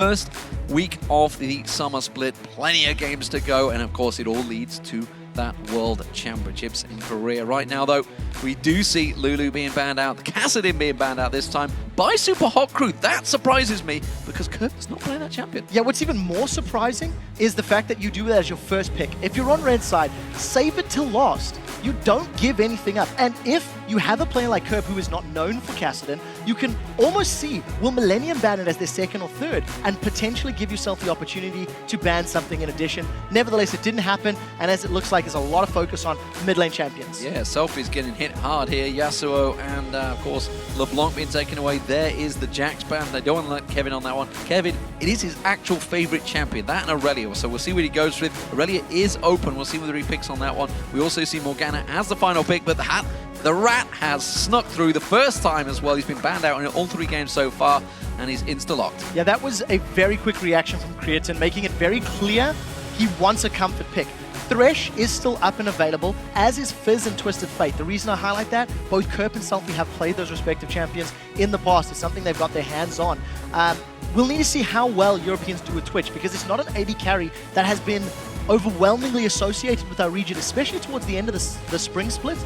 first week of the summer split. Plenty of games to go, and of course it all leads to that World Championships in Korea. Right now, though, we do see Lulu being banned out, the Kassadin being banned out this time by Supa Hot Crew. That surprises me because Kerp is not playing that champion. Yeah, what's even more surprising is the fact that you do that as your first pick. If you're on red side, save it till last. You don't give anything up. And if you have a player like Kerp who is not known for Kassadin, you can almost see, will MILLENIUM ban it as their second or third and potentially give yourself the opportunity to ban something in addition. Nevertheless, it didn't happen, and as it looks like, there's a lot of focus on mid lane champions. Yeah, Selfie's getting hit hard here. Yasuo and, of course, LeBlanc being taken away. There is the Jax ban. They don't want to let Kevin on that one. Kevin, it is his actual favorite champion, that and Irelia. So we'll see what he goes with. Irelia is open. We'll see whether he picks on that one. We also see Morgana as the final pick, but the rat has snuck through the first time as well. He's been banned out in all 3 games so far, and he's insta-locked. Yeah, that was a very quick reaction from Creaton, making it very clear he wants a comfort pick. Thresh is still up and available, as is Fizz and Twisted Fate. The reason I highlight that, both Kerp and Selfie have played those respective champions in the past. It's something they've got their hands on. We'll need to see how well Europeans do with Twitch, because it's not an AD carry that has been overwhelmingly associated with our region, especially towards the end of the spring split.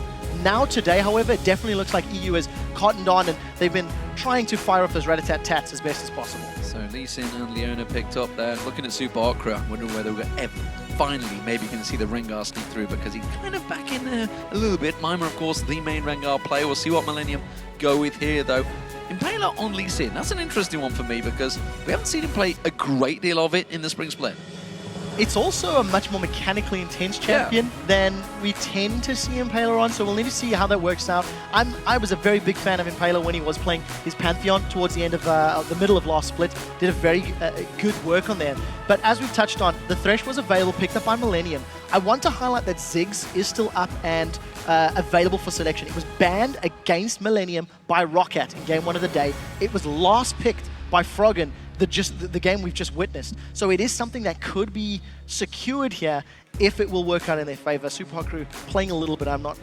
Now today, however, it definitely looks like EU has cottoned on, and they've been trying to fire off those rat-a-tat-tats as best as possible. So Lucian and Leona picked up there. Looking at Supa Hot Crew, I'm wondering whether we're ever finally maybe going to see the Rengar sneak through, because he's kind of back in there a little bit. Mimer, of course, the main Rengar player. We'll see what MILLENIUM go with here, though. Impaler on Lucian, that's an interesting one for me, because we haven't seen him play a great deal of it in the spring split. It's also a much more mechanically intense champion than we tend to see Impaler on, so we'll need to see how that works out. I was a very big fan of Impaler when he was playing his Pantheon towards the end of the middle of last split. Did a very good work on there. But as we've touched on, the Thresh was available, picked up by MILLENIUM. I want to highlight that Ziggs is still up and available for selection. It was banned against MILLENIUM by Roccat in game 1 of the day. It was last picked by Froggen, the game we've just witnessed. So it is something that could be secured here if it will work out in their favor. Supa Hot Crew playing a little bit. I'm not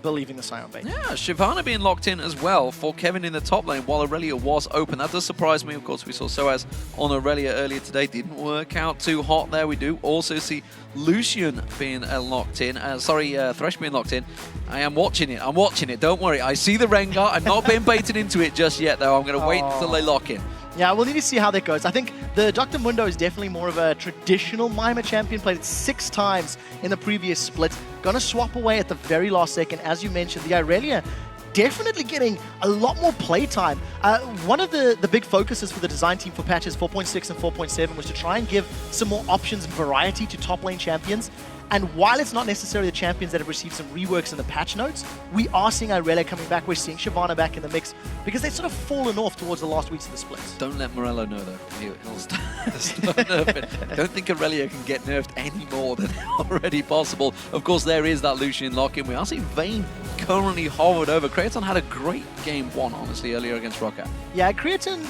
believing the Sion bait. Yeah, Shyvana being locked in as well for Kevin in the top lane while Irelia was open. That does surprise me. Of course, we saw Soaz on Irelia earlier today. Didn't work out too hot there. We do also see Lucian being locked in. Thresh being locked in. I am watching it. I'm watching it. Don't worry. I see the Rengar. I'm not being baited into it just yet, though. I'm going to wait until they lock in. Yeah, we'll need to see how that goes. I think the Dr. Mundo is definitely more of a traditional Mimer champion, played it 6 times in the previous split. Gonna swap away at the very last second. As you mentioned, the Irelia definitely getting a lot more playtime. One of the big focuses for the design team for patches 4.6 and 4.7 was to try and give some more options and variety to top lane champions. And while it's not necessarily the champions that have received some reworks in the patch notes, we are seeing Irelia coming back. We're seeing Shyvana back in the mix because they've sort of fallen off towards the last weeks of the splits. Don't let Morello know, though. He'll start nerfing. I don't think Irelia can get nerfed any more than already possible. Of course, there is that Lucian lock-in. We are seeing Vayne currently hovered over. Creaton had a great game 1, honestly, earlier against Roccat. Yeah, Creaton,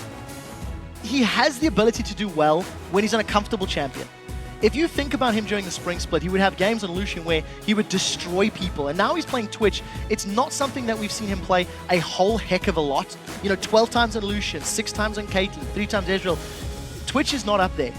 he has the ability to do well when he's on a comfortable champion. If you think about him during the spring split, he would have games on Lucian where he would destroy people. And now he's playing Twitch. It's not something that we've seen him play a whole heck of a lot. You know, 12 times on Lucian, 6 times on Caitlyn, 3 times Ezreal. Twitch is not up there.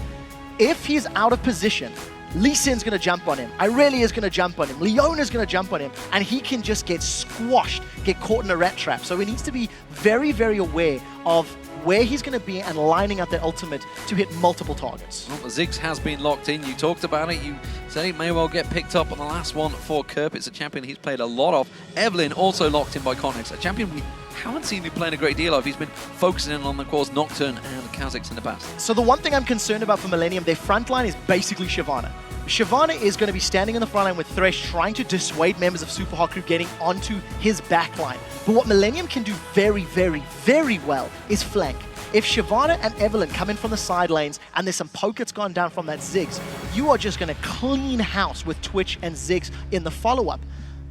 If he's out of position, Lee Sin's going to jump on him. Irelia is going to jump on him. Leona's going to jump on him. And he can just get squashed, get caught in a rat trap. So he needs to be very, very aware of where he's going to be and lining up that ultimate to hit multiple targets. Well, Ziggs has been locked in. You talked about it. You said he may well get picked up on the last one for Kerp. It's a champion he's played a lot of. Evelynn also locked in by KottenX, a champion we haven't seen him playing a great deal of. He's been focusing in on, of course, Nocturne and Kha'Zix in the past. So the one thing I'm concerned about for MILLENIUM, their front line is basically Shyvana. Shyvana is going to be standing in the front line with Thresh, trying to dissuade members of Supa Hot Crew getting onto his back line. But what MILLENIUM can do very, very, very well is flank. If Shyvana and Evelynn come in from the side lanes and there's some poke that's gone down from that Ziggs, you are just going to clean house with Twitch and Ziggs in the follow-up.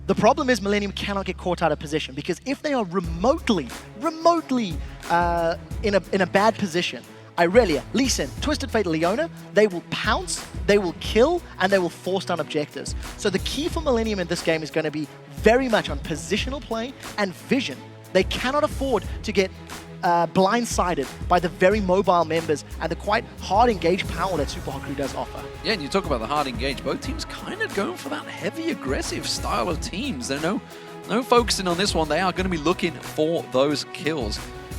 The problem is MILLENIUM cannot get caught out of position, because if they are remotely in a bad position, Irelia, Lee Sin, Twisted Fate, Leona, they will pounce, they will kill, and they will force down objectives. So the key for MILLENIUM in this game is going to be very much on positional play and vision. They cannot afford to get blindsided by the very mobile members and the quite hard engage power that Supa Hot Crew does offer. Yeah, and you talk about the hard engage. Both teams kind of going for that heavy, aggressive style of teams. There's no focusing on this one. They are going to be looking for those kills.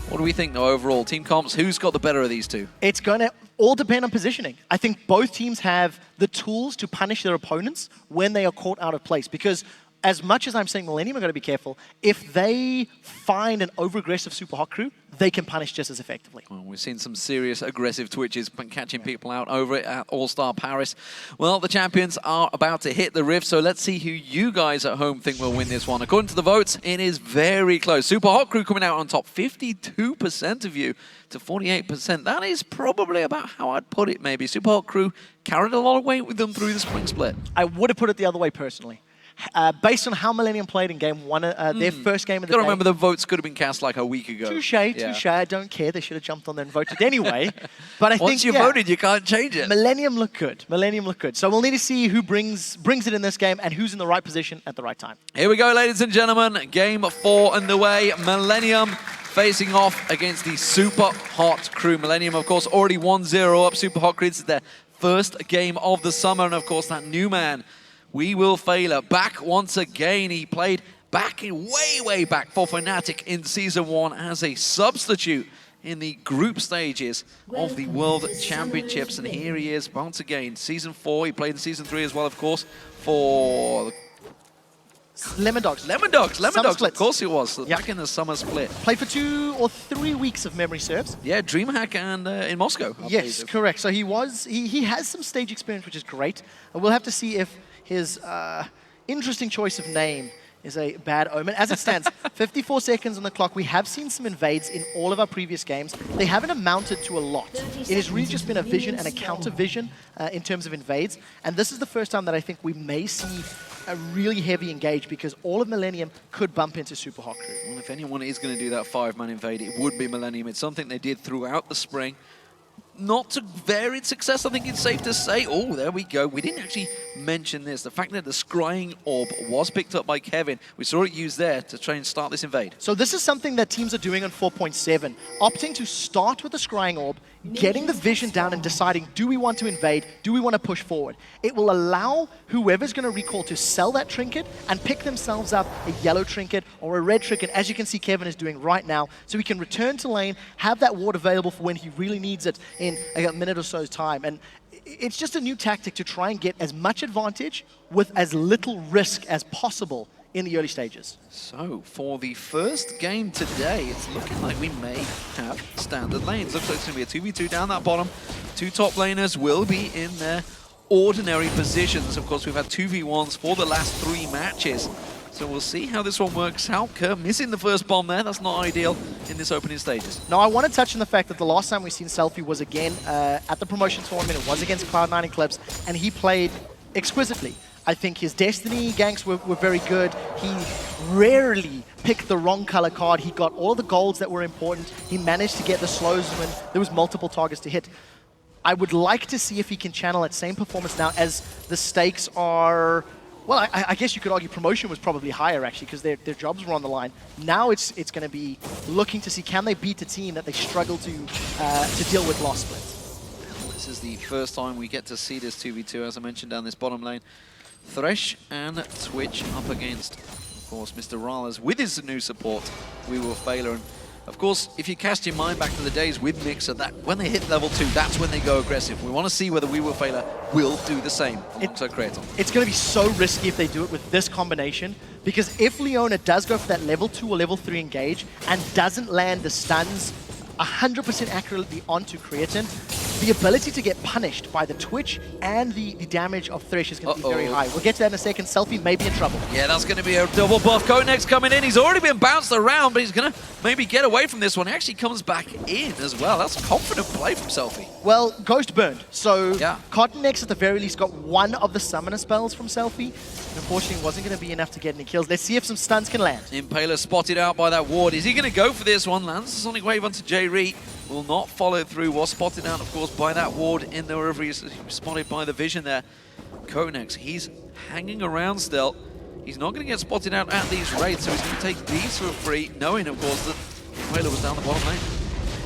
What do we think, though, overall? Team comps, who's got the better of these two? It's going to all depend on positioning. I think both teams have the tools to punish their opponents when they are caught out of place, because as much as I'm saying MILLENIUM are going to be careful, if they find an over-aggressive Supa Hot Crew, they can punish just as effectively. Well, we've seen some serious aggressive twitches catching people out over it at All-Star Paris. Well, the champions are about to hit the rift, so let's see who you guys at home think will win this one. According to the votes, it is very close. Supa Hot Crew coming out on top, 52% of you to 48%. That is probably about how I'd put it, maybe. Supa Hot Crew carried a lot of weight with them through the spring split. I would have put it the other way, personally. Based on how MILLENIUM played in game one, their first game of the Gotta day. remember the votes could have been cast like a week ago. Touche. I don't care. They should have jumped on there and voted anyway. But I think once you voted, you can't change it. MILLENIUM look good. MILLENIUM look good. So we'll need to see who brings it in this game and who's in the right position at the right time. Here we go, ladies and gentlemen. Game 4 underway. MILLENIUM facing off against the Supa Hot Crew. MILLENIUM, of course, already 1-0 up. Supa Hot Crew, this is their first game of the summer. And, of course, that new man, wewillfailer, back once again. He played back in way back for Fnatic in Season 1 as a substitute in the group stages of the World Championships. And here he is once again. Season 4, he played in Season 3 as well, of course, for Lemon Dogs. Lemon Dogs, of course it was. Yep. Back in the summer split. Played for 2 or 3 weeks of memory serves. Yeah, DreamHack and in Moscow. Yes, correct. So he has some stage experience, which is great. We'll have to see if his interesting choice of name is a bad omen. As it stands, 54 seconds on the clock. We have seen some invades in all of our previous games. They haven't amounted to a lot. It has really just been a vision and a counter vision in terms of invades. And this is the first time that I think we may see a really heavy engage, because all of MILLENIUM could bump into Supa Hot Crew. Well, if anyone is going to do that 5-man invade, it would be MILLENIUM. It's something they did throughout the spring. Not to varied success, I think it's safe to say. Oh, there we go. We didn't actually mention this. The fact that the scrying orb was picked up by Kevin. We saw it used there to try and start this invade. So this is something that teams are doing on 4.7. Opting to start with the scrying orb, getting the vision down and deciding, do we want to invade? Do we want to push forward? It will allow whoever's going to recall to sell that trinket and pick themselves up a yellow trinket or a red trinket, as you can see Kevin is doing right now. So he can return to lane, have that ward available for when he really needs it in a minute or so's time. And it's just a new tactic to try and get as much advantage with as little risk as possible in the early stages. So, for the first game today, it's looking like we may have standard lanes. Looks like it's going to be a 2v2 down that bottom. 2 top laners will be in their ordinary positions. Of course, we've had 2v1s for the last 3 matches. So we'll see how this one works out. Kerp missing the first bomb there. That's not ideal in this opening stages. Now, I want to touch on the fact that the last time we've seen Selfie was again at the promotion tournament. It was against Cloud9 Eclipse, and he played exquisitely. I think his Destiny ganks were very good. He rarely picked the wrong color card. He got all the golds that were important. He managed to get the slows when there was multiple targets to hit. I would like to see if he can channel that same performance now, as the stakes are... Well, I guess you could argue promotion was probably higher, actually, because their jobs were on the line. Now it's going to be looking to see, can they beat a team that they struggle to deal with loss splits. This is the first time we get to see this 2v2, as I mentioned, down this bottom lane. thresh and Twitch up against, of course, Mr. RalleZ with his new support, wewillfailer. And of course, if you cast your mind back to the days with Mixer, that when they hit level 2, that's when they go aggressive. We want to see whether wewillfailer will do the same alongside Creaton. It's going to be so risky if they do it with this combination, because if Leona does go for that level 2 or level 3 engage and doesn't land the stuns 100% accurately onto Creaton, the ability to get punished by the Twitch and the damage of thresh is going to be very high. We'll get to that in a second. Selfie may be in trouble. Yeah, that's going to be a double buff. KottenX coming in. He's already been bounced around, but he's going to maybe get away from this one. He actually comes back in as well. That's a confident play from Selfie. Well, Ghost burned. So yeah. KottenX at the very least got one of the summoner spells from Selfie. And unfortunately, wasn't going to be enough to get any kills. Let's see if some stuns can land. Impaler spotted out by that ward. Is he going to go for this one? Lands the Sonic Wave onto Jree. Will not follow through. Was spotted out, of course, by that ward in there wherever he's spotted by the vision there. KottenX, he's hanging around still. He's not going to get spotted out at these raids, so he's going to take these for free, knowing, of course, that Impaler was down the bottom lane.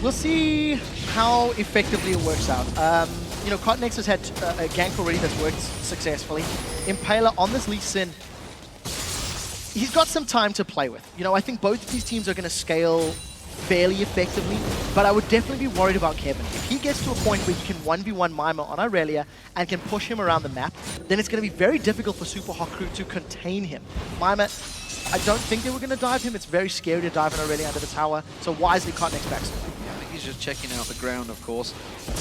We'll see how effectively it works out. You know, KottenX has had a gank already that's worked successfully. Impaler on this Lee Sin, he's got some time to play with. You know, I think both of these teams are going to scale fairly effectively, but I would definitely be worried about Kevin. If he gets to a point where he can 1v1 Mimer on Irelia and can push him around the map, then it's going to be very difficult for Supa Hot Crew to contain him. Mimer, I don't think they were going to dive him. It's very scary to dive an Irelia under the tower, so wisely KottenX backs him. He's just checking out the ground, of course,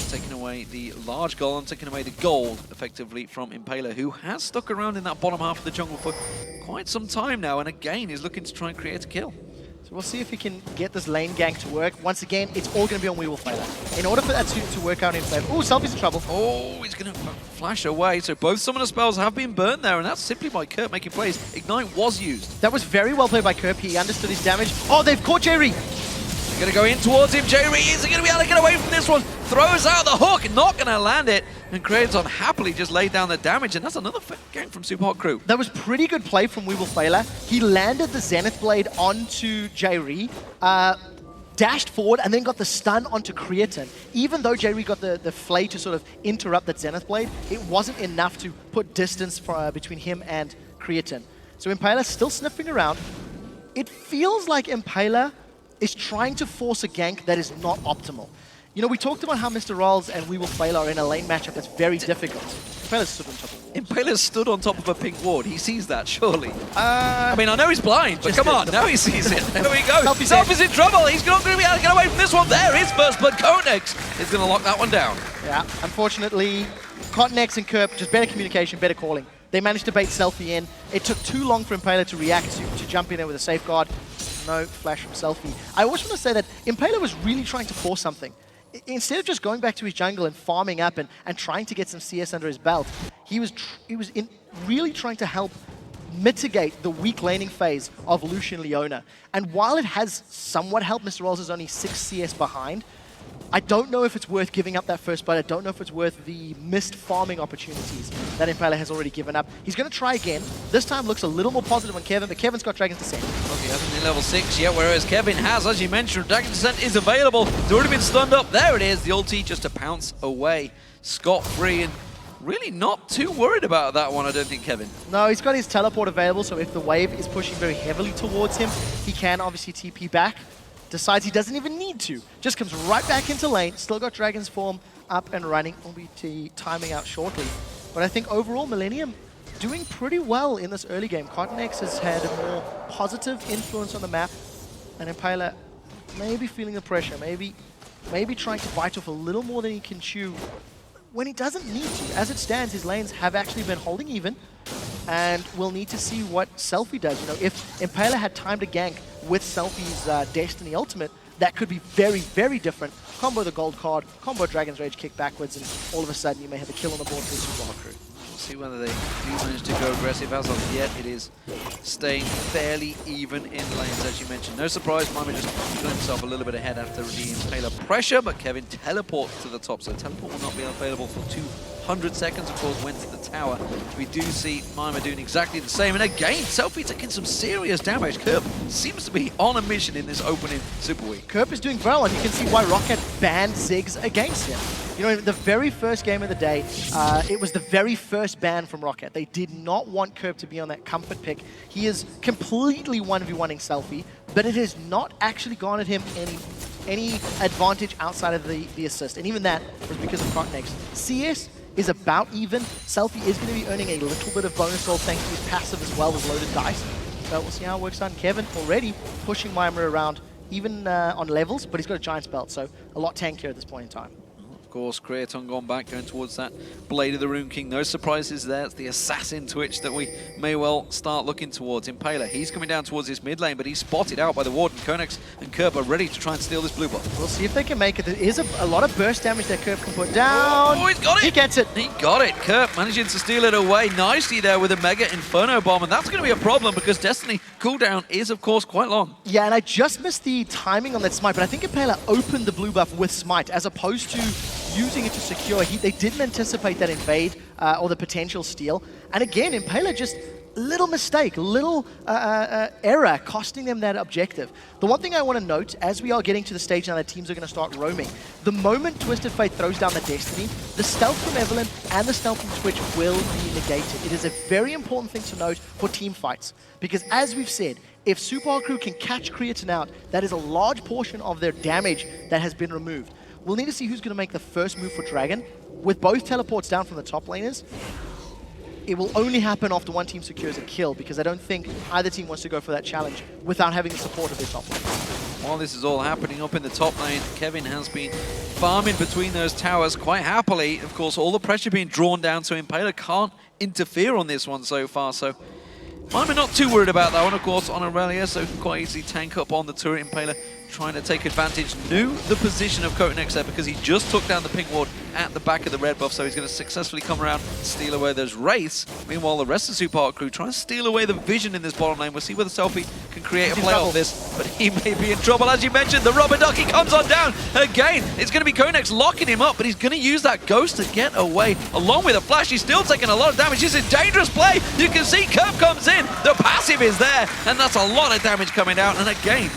taking away the large golem, taking away the gold, effectively, from Impaler, who has stuck around in that bottom half of the jungle for quite some time now, and again is looking to try and create a kill. So we'll see if he can get this lane gank to work. Once again, it's all going to be on wewillfailer. In order for that to work out in favor... Oh, Selfie's in trouble. Oh, he's going to flash away. So both summoner spells have been burned there, and that's simply by Kerp making plays. Ignite was used. That was very well played by Kerp. He understood his damage. Oh, they've caught Jree. Going to go in towards him. Jree, is he going to be able to get away from this one? Throws out the hook, not going to land it. And Creaton happily just laid down the damage, and that's another game from Supa Hot Crew. That was pretty good play from wewillfailer. He landed the Zenith Blade onto Jree, dashed forward, and then got the stun onto Creaton. Even though Jree got the flay to sort of interrupt that Zenith Blade, it wasn't enough to put distance between him and Creaton. So Impaler still sniffing around. It feels like Impaler is trying to force a gank that is not optimal. You know, we talked about how Mr. RalleZ and wewillfailer are in a lane matchup that's very difficult. Impaler stood on top of walls. Impaler stood on top of a pink ward. He sees that, surely. I mean, I know he's blind, but come on, now he sees it. There we go. Selfie's in trouble. He's not going to be able to get away from this one. There is first blood. KottenX is going to lock that one down. Yeah, unfortunately, KottenX and Kerp, just better communication, better calling. They managed to bait Selfie in. It took too long for Impaler to react, to jump in there with a safeguard. No flash from Selfie. I always want to say that Impaler was really trying to force something. Instead of just going back to his jungle and farming up and trying to get some CS under his belt, he was really trying to help mitigate the weak laning phase of Lucian Leona. And while it has somewhat helped, Mr. RalleZ is only 6 CS behind. I don't know if it's worth giving up that first blood. I don't know if it's worth the missed farming opportunities that Impaler has already given up. He's going to try again. This time looks a little more positive on Kevin, but Kevin's got Dragon's Descent. Well, he hasn't been level 6 yet, whereas Kevin has, as you mentioned. Dragon's Descent is available. It's already been stunned up. There it is. The ulti just to pounce away scot-free, and really not too worried about that one, I don't think, Kevin. No, he's got his teleport available, so if the wave is pushing very heavily towards him, he can obviously TP back. Decides he doesn't even need to. Just comes right back into lane. Still got Dragon's Form up and running. Will be timing out shortly. But I think overall, MILLENIUM doing pretty well in this early game. KottenX has had a more positive influence on the map. And Impaler maybe feeling the pressure. Maybe trying to bite off a little more than he can chew when he doesn't need to. As it stands, his lanes have actually been holding even. And we'll need to see what Selfie does. You know, if Impaler had time to gank with Selfie's Destiny Ultimate, that could be very, very different. Combo the gold card, combo Dragon's Rage, kick backwards, and all of a sudden you may have a kill on the board for the Supa Hot Crew. We'll see whether they do manage to go aggressive. As of yet, it is staying fairly even in lanes, as you mentioned. No surprise, Mimer just got himself a little bit ahead after the Impaler pressure, but Kevin teleports to the top, so teleport will not be available for 200 seconds, of course, went to the tower. We do see Mimer doing exactly the same, and again, Selfie taking some serious damage. Kerp seems to be on a mission in this opening SUPERWEEk. Kerp is doing well, and you can see why Rocket banned Ziggs against him. You know, the very first game of the day, it was the very first ban from Rocket. They did not want Kerp to be on that comfort pick. He is completely 1v1ing Selfie, but it has not actually garnered him any advantage outside of the assist. And even that was because of KottenX. CS is about even. Selfie is going to be earning a little bit of bonus roll thanks to his passive as well as loaded dice. So we'll see how it works out. Kevin already pushing Mimer around, even on levels, but he's got a Giant's Belt, so a lot tankier at this point in time. Of course, Creaton gone back, going towards that Blade of the Rune King. No surprises there. It's the Assassin Twitch that we may well start looking towards. Impaler, he's coming down towards his mid lane, but he's spotted out by the Warden. KottenX and Kerp are ready to try and steal this blue buff. We'll see if they can make it. There is a lot of burst damage that Kerp can put down. Oh, he's got it! He gets it! He got it! Kerp managing to steal it away nicely there with a Mega Inferno Bomb, and that's going to be a problem because Destiny cooldown is, of course, quite long. Yeah, and I just missed the timing on that Smite, but I think Impaler opened the blue buff with Smite as opposed to using it to secure. They didn't anticipate that invade or the potential steal. And again, Impaler just little mistake, little error costing them that objective. The one thing I want to note, as we are getting to the stage now that teams are going to start roaming, the moment Twisted Fate throws down the Destiny, the stealth from Evelynn and the stealth from Twitch will be negated. It is a very important thing to note for team fights, because as we've said, if Supa Hot Crew can catch Creaton out, that is a large portion of their damage that has been removed. We'll need to see who's going to make the first move for Dragon. With both teleports down from the top laners, it will only happen after one team secures a kill, because I don't think either team wants to go for that challenge without having the support of their top lane. While this is all happening up in the top lane, Kevin has been farming between those towers quite happily. Of course, all the pressure being drawn down, so Impaler can't interfere on this one so far. So Mimer not too worried about that one, of course, on irelia, so can quite easily tank up on the turret. Impaler trying to take advantage. Knew the position of KottenX there because he just took down the pink ward at the back of the red buff, so he's going to successfully come around and steal away those wraiths. Meanwhile, the rest of the Supa Hot Crew trying to steal away the vision in this bottom lane. We'll see whether Selfie can create a play off this, but he may be in trouble. As you mentioned, the rubber ducky comes on down again. It's going to be KottenX locking him up, but he's going to use that ghost to get away. Along with a flash, he's still taking a lot of damage. This is a dangerous play. You can see Kerp comes in. The passive is there, and that's a lot of damage coming out. And again,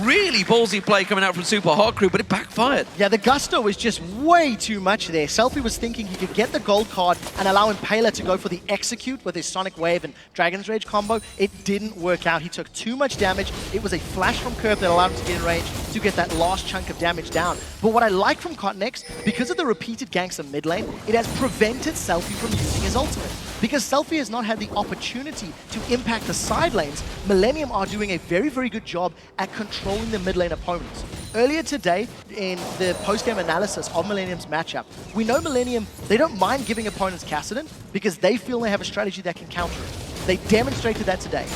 really ballsy play coming out from Supa Hot Crew, but it backfired. Yeah, the gusto was just way too much there. Selfie was thinking he could get the gold card and allow Impaler to go for the execute with his Sonic Wave and Dragon's Rage combo. It didn't work out. He took too much damage. It was a flash from Kerp that allowed him to get in range to get that last chunk of damage down. But what I like from KottenX, because of the repeated ganks in mid lane, it has prevented Selfie from using his ultimate. Because Selfie has not had the opportunity to impact the side lanes, MILLENIUM are doing a very, very good job at controlling the mid lane opponents. Earlier today, in the post-game analysis of MILLENIUM's matchup, we know MILLENIUM, they don't mind giving opponents Kassadin because they feel they have a strategy that can counter it. They demonstrated that today.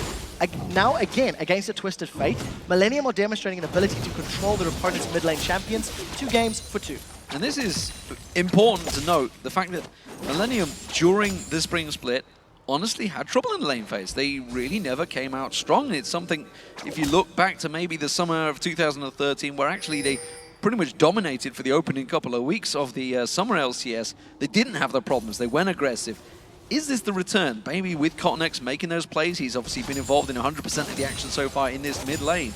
Now, again, against a Twisted Fate, MILLENIUM are demonstrating an ability to control their opponent's mid lane champions 2 games for 2. And this is important to note, the fact that MILLENIUM, during the spring split, honestly had trouble in the lane phase. They really never came out strong. It's something, if you look back to maybe the summer of 2013, where actually they pretty much dominated for the opening couple of weeks of the summer LCS, they didn't have the problems. They went aggressive. Is this the return? Maybe with KottenX making those plays, he's obviously been involved in 100% of the action so far in this mid lane.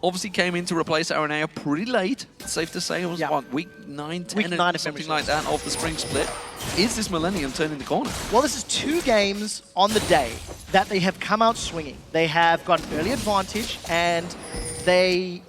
Obviously came in to replace irelia pretty late. It's safe to say it was, what, week 9, 10, week 9 something like that of the spring split. Is this MILLENIUM turning the corner? Well, this is 2 games on the day that they have come out swinging. They have got an early advantage, and they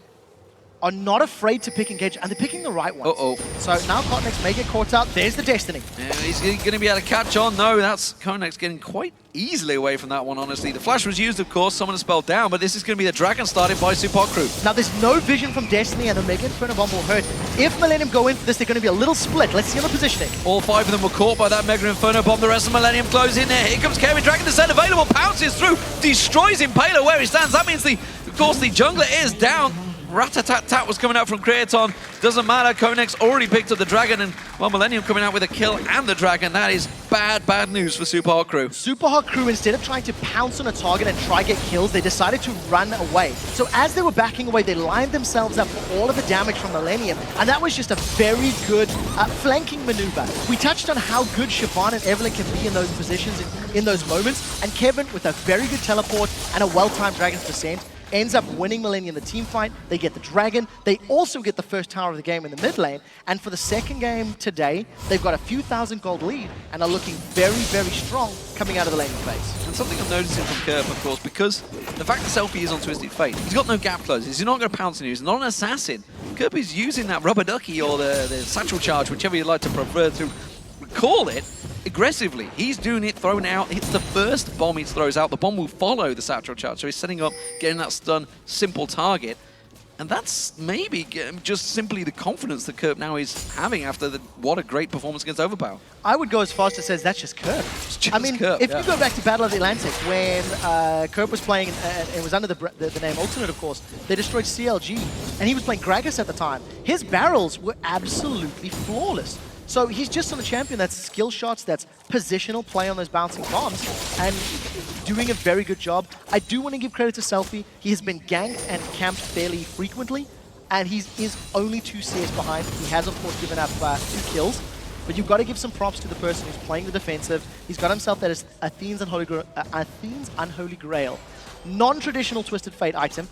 are not afraid to pick engage, and they're picking the right ones. So now KottenX may get caught up. There's the Destiny. Yeah, he's going to be able to catch on. No, that's KottenX getting quite easily away from that one, honestly. The flash was used, of course, someone has spelled down, but this is going to be the Dragon started by Supa Hot Crew. Now, there's no vision from Destiny, and the Mega Inferno Bomb will hurt. If MILLENIUM go in for this, they're going to be a little split. Let's see on the positioning. All 5 of them were caught by that Mega Inferno Bomb. The rest of MILLENIUM close in there. Here comes Kevin. Dragon Descent available, pounces through, destroys Impaler where he stands. That means, of course, the jungler is down. Rat-a-tat-tat was coming out from Creaton. Doesn't matter, KottenX already picked up the Dragon, and well, MILLENIUM coming out with a kill and the Dragon. That is bad, bad news for Supa Hot Crew. Supa Hot Crew, instead of trying to pounce on a target and try get kills, they decided to run away. So as they were backing away, they lined themselves up for all of the damage from MILLENIUM, and that was just a very good flanking maneuver. We touched on how good Shyvana and Evelynn can be in those positions, in those moments, and Kevin, with a very good teleport and a well-timed Dragon's Descent, ends up winning MILLENIUM the team fight. They get the Dragon. They also get the first tower of the game in the mid lane. And for the second game today, they've got a few thousand gold lead and are looking very, very strong coming out of the laning phase. And something I'm noticing from Kerp, of course, because the fact that Selfie is on Twisted Fate, he's got no gap closes. He's not going to pounce on you. He's not an assassin. Kerp is using that rubber ducky or the satchel charge, whichever you like to prefer to call it, aggressively. He's doing it, throwing it out. It's the first bomb he throws out. The bomb will follow the satchel charge. So he's setting up, getting that stun, simple target. And that's maybe just simply the confidence that Kerp now is having after what a great performance against Overpower. I would go as far as to say that's just Kerp. I mean, Kerp, if you go back to Battle of the Atlantic, when Kerp was playing, and it was under the name Alternate, of course, they destroyed CLG, and he was playing Gragas at the time. His barrels were absolutely flawless. So he's just on a champion that's skill shots, that's positional play on those bouncing bombs, and doing a very good job. I do want to give credit to Selfie. He has been ganked and camped fairly frequently, and he is only 2 CS behind. He has, of course, given up 2 kills. but you've got to give some props to the person who's playing the defensive. He's got himself that is Athene's Unholy Grail. Non-traditional Twisted Fate item,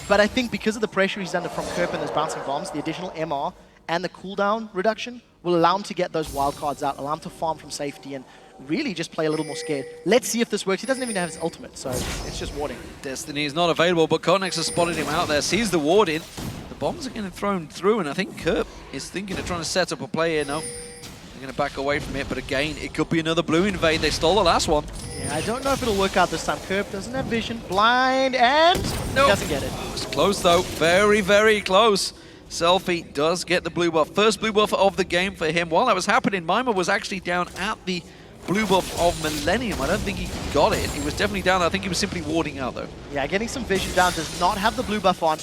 but I think because of the pressure he's under from Kerp and those bouncing bombs, the additional MR and the cooldown reduction will allow him to get those wild cards out, allow him to farm from safety and really just play a little more scared. Let's see if this works. He doesn't even have his ultimate, so it's just warding. Destiny is not available, but KottenX has spotted him out there, sees the ward in. The bombs are getting thrown through, and I think Kerp is thinking of trying to set up a play here. No, they're going to back away from it, but again, it could be another blue invade. They stole the last one. Yeah, I don't know if it'll work out this time. Kerp doesn't have vision, blind, and nope. Doesn't get it. It's close though, very, very close. Selfie does get the blue buff. First blue buff of the game for him. While that was happening, Mimer was actually down at the blue buff of MILLENIUM. I don't think he got it. He was definitely down. I think he was simply warding out though. Yeah, getting some vision down, does not have the blue buff on.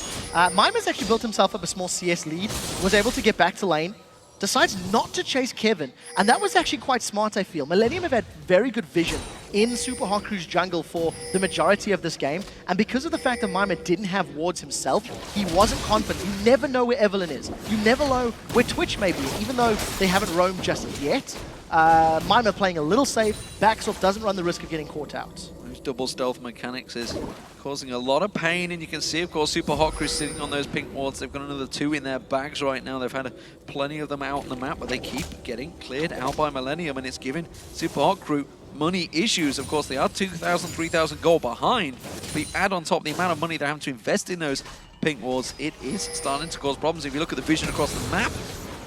Mimer's actually built himself up a small CS lead, was able to get back to lane, decides not to chase Kevin, and that was actually quite smart, I feel. MILLENIUM have had very good vision in Supa Hot Crew's jungle for the majority of this game, and because of the fact that Mimer didn't have wards himself, he wasn't confident. You never know where Evelynn is. You never know where Twitch may be, even though they haven't roamed just yet. Mimer playing a little safe, backs off, doesn't run the risk of getting caught out. Those double stealth mechanics is causing a lot of pain, and you can see, of course, Supa Hot Crew sitting on those pink wards. They've got another 2 in their bags right now. They've had plenty of them out on the map, but they keep getting cleared out by MILLENIUM, and it's giving Supa Hot Crew money issues. Of course, they are 2,000, 3,000 gold behind, but you add on top the amount of money they're having to invest in those pink wards, it is starting to cause problems. If you look at the vision across the map,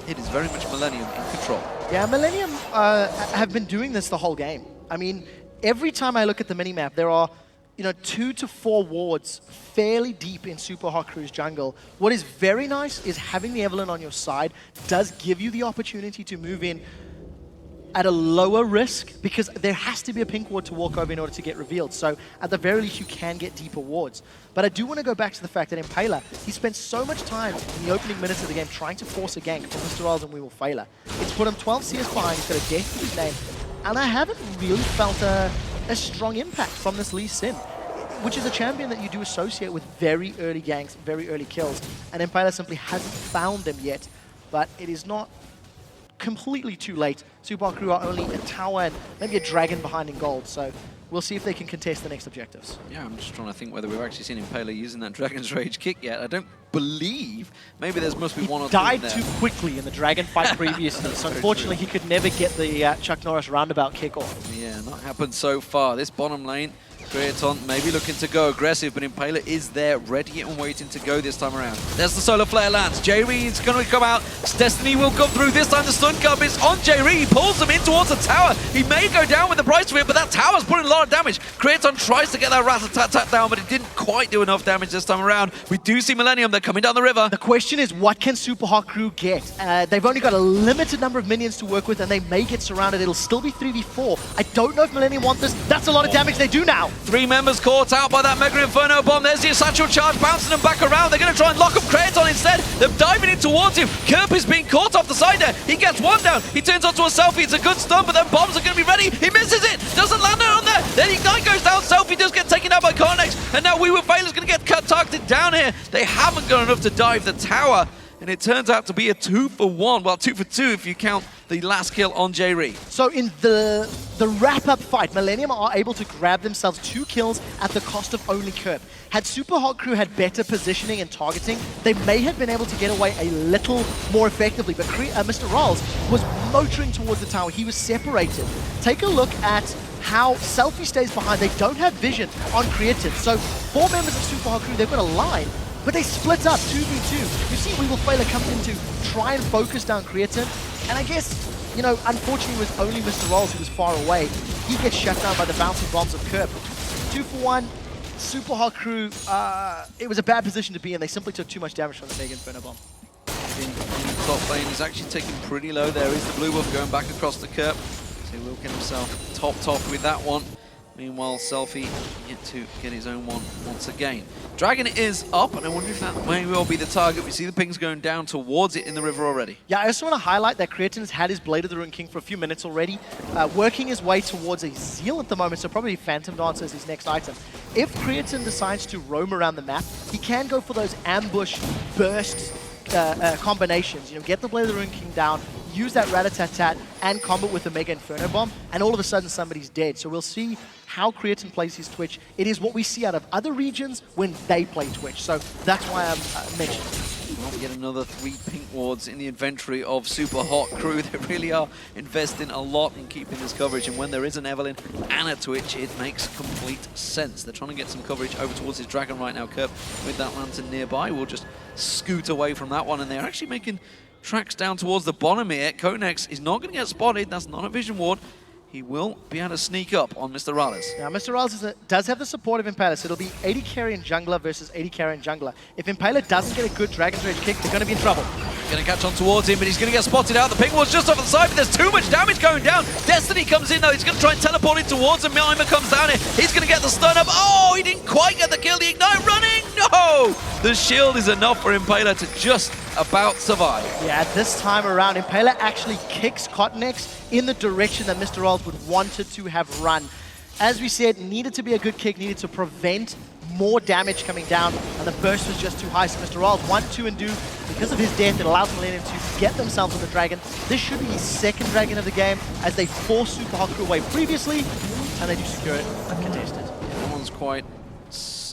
it is very much MILLENIUM in control. Yeah, MILLENIUM have been doing this the whole game. I mean, every time I look at the minimap, there are 2 to 4 wards fairly deep in Supa Hot Crew's jungle. What is very nice is having the Evelynn on your side does give you the opportunity to move in at a lower risk, because there has to be a pink ward to walk over in order to get revealed. So at the very least, you can get deeper wards. But I do want to go back to the fact that Impaler, he spent so much time in the opening minutes of the game trying to force a gank from Mr. RalleZ and wewillfailer. It's put him 12 CS behind, he's got a death to his name, and I haven't really felt a strong impact from this Lee Sin, which is a champion that you do associate with very early ganks, very early kills, and Impaler simply hasn't found them yet. But it is not completely too late. Supa Hot Crew are only a tower and maybe a dragon behind in gold, so we'll see if they can contest the next objectives. Yeah, I'm just trying to think whether we've actually seen Impaler using that Dragon's Rage kick yet. I don't believe. Maybe there must be one or two He died there. too quickly in the dragon fight previously, so unfortunately he could never get the Chuck Norris roundabout kick off. Yeah, not happened so far. This bottom lane, Creaton maybe looking to go aggressive, but Impaler is there, ready and waiting to go this time around. There's the solar flare lands. Jree is going to come out. Destiny will come through. This time the stun cup is on Jree. He pulls him in towards the tower. He may go down with the price to it, but that tower's putting a lot of damage. Creaton tries to get that rat-a-tat-tat down, but it didn't quite do enough damage this time around. We do see MILLENIUM. They're coming down the river. The question is, what can Supa Hot Crew get? They've only got a limited number of minions to work with, and they may get surrounded. It'll still be 3v4. I don't know if MILLENIUM want this. That's a lot of damage they do now. 3 members caught out by that Mega Inferno bomb. There's the essential charge, bouncing them back around. They're going to try and lock up Creaton instead. They're diving in towards him. Kerp is being caught off the side there. He gets one down. He turns onto a selfie. It's a good stun, but then bombs are going to be ready. He misses it. Doesn't land it on there. Then he goes down. Selfie does get taken out by KottenX. And now wewillfailer's going to get targeted down here. They haven't got enough to dive the tower. And it turns out to be a 2-for-1. Well, 2-for-2 if you count the last kill on Jree. So in the wrap-up fight, MILLENIUM are able to grab themselves 2 kills at the cost of only Kerp. Had Supa Hot Crew had better positioning and targeting, they may have been able to get away a little more effectively. But Mr. RalleZ was motoring towards the tower. He was separated. Take a look at how Selfie stays behind. They don't have vision on Creaton. So 4 members of Supa Hot Crew, they've got a line, but they split up 2v2. You see wewillfailer comes in to try and focus down Creaton, and I guess, unfortunately it was only Mr. RalleZ who was far away. He gets shut down by the bouncing bombs of Kerp. 2-for-1, Supa Hot Crew, it was a bad position to be in. They simply took too much damage from the Mega Inferno bomb. The top lane is actually taken pretty low. There is the blue buff going back across the Kerp. So he will get himself top with that one. Meanwhile, Selfie yet to get his own one once again. Dragon is up, and I wonder if that may well be the target. We see the pings going down towards it in the river already. Yeah, I also want to highlight that Creaton has had his Blade of the Ruined King for a few minutes already, working his way towards a Zeal at the moment, so probably Phantom Dancer is his next item. If Creaton decides to roam around the map, he can go for those ambush burst combinations. Get the Blade of the Ruined King down, use that rat-a-tat-tat and combo with the Mega Inferno Bomb, and all of a sudden somebody's dead. So we'll see how Creaton plays his Twitch. It is what we see out of other regions when they play Twitch. So that's why I'm mentioning it. Well, yet another 3 pink wards in the inventory of Supa Hot Crew. They really are investing a lot in keeping this coverage, and when there is an Evelynn and a Twitch, it makes complete sense. They're trying to get some coverage over towards his Dragon right now. Kerp with that lantern nearby will just scoot away from that one, and they're actually making tracks down towards the bottom here. KottenX is not going to get spotted. That's not a vision ward. He will be able to sneak up on Mr. RalleZ. Now, Mr. RalleZ does have the support of Impaler, so it'll be 80 carry and jungler versus 80 carry and jungler. If Impaler doesn't get a good Dragon's Rage kick, they're going to be in trouble. Going to catch on towards him, but he's going to get spotted out. The ping ward's just off the side, but there's too much damage going down. Destiny comes in, though. He's going to try and teleport in towards him. Mimer comes down here. He's going to get the stun up. Oh, he didn't quite get the kill. The Ignite running. No! The shield is enough for Impaler to just about survive. Yeah, this time around, Impaler actually kicks KottenX in the direction that Mr. RalleZ would wanted to have run. As we said, needed to be a good kick, needed to prevent more damage coming down, and the burst was just too high. So Mr. RalleZ 1, 2, and do. Because of his death, it allows MILLENIUM to get themselves on the Dragon. This should be his second Dragon of the game, as they forced Supa Hot Crew away previously, and they do secure it uncontested. That one's quite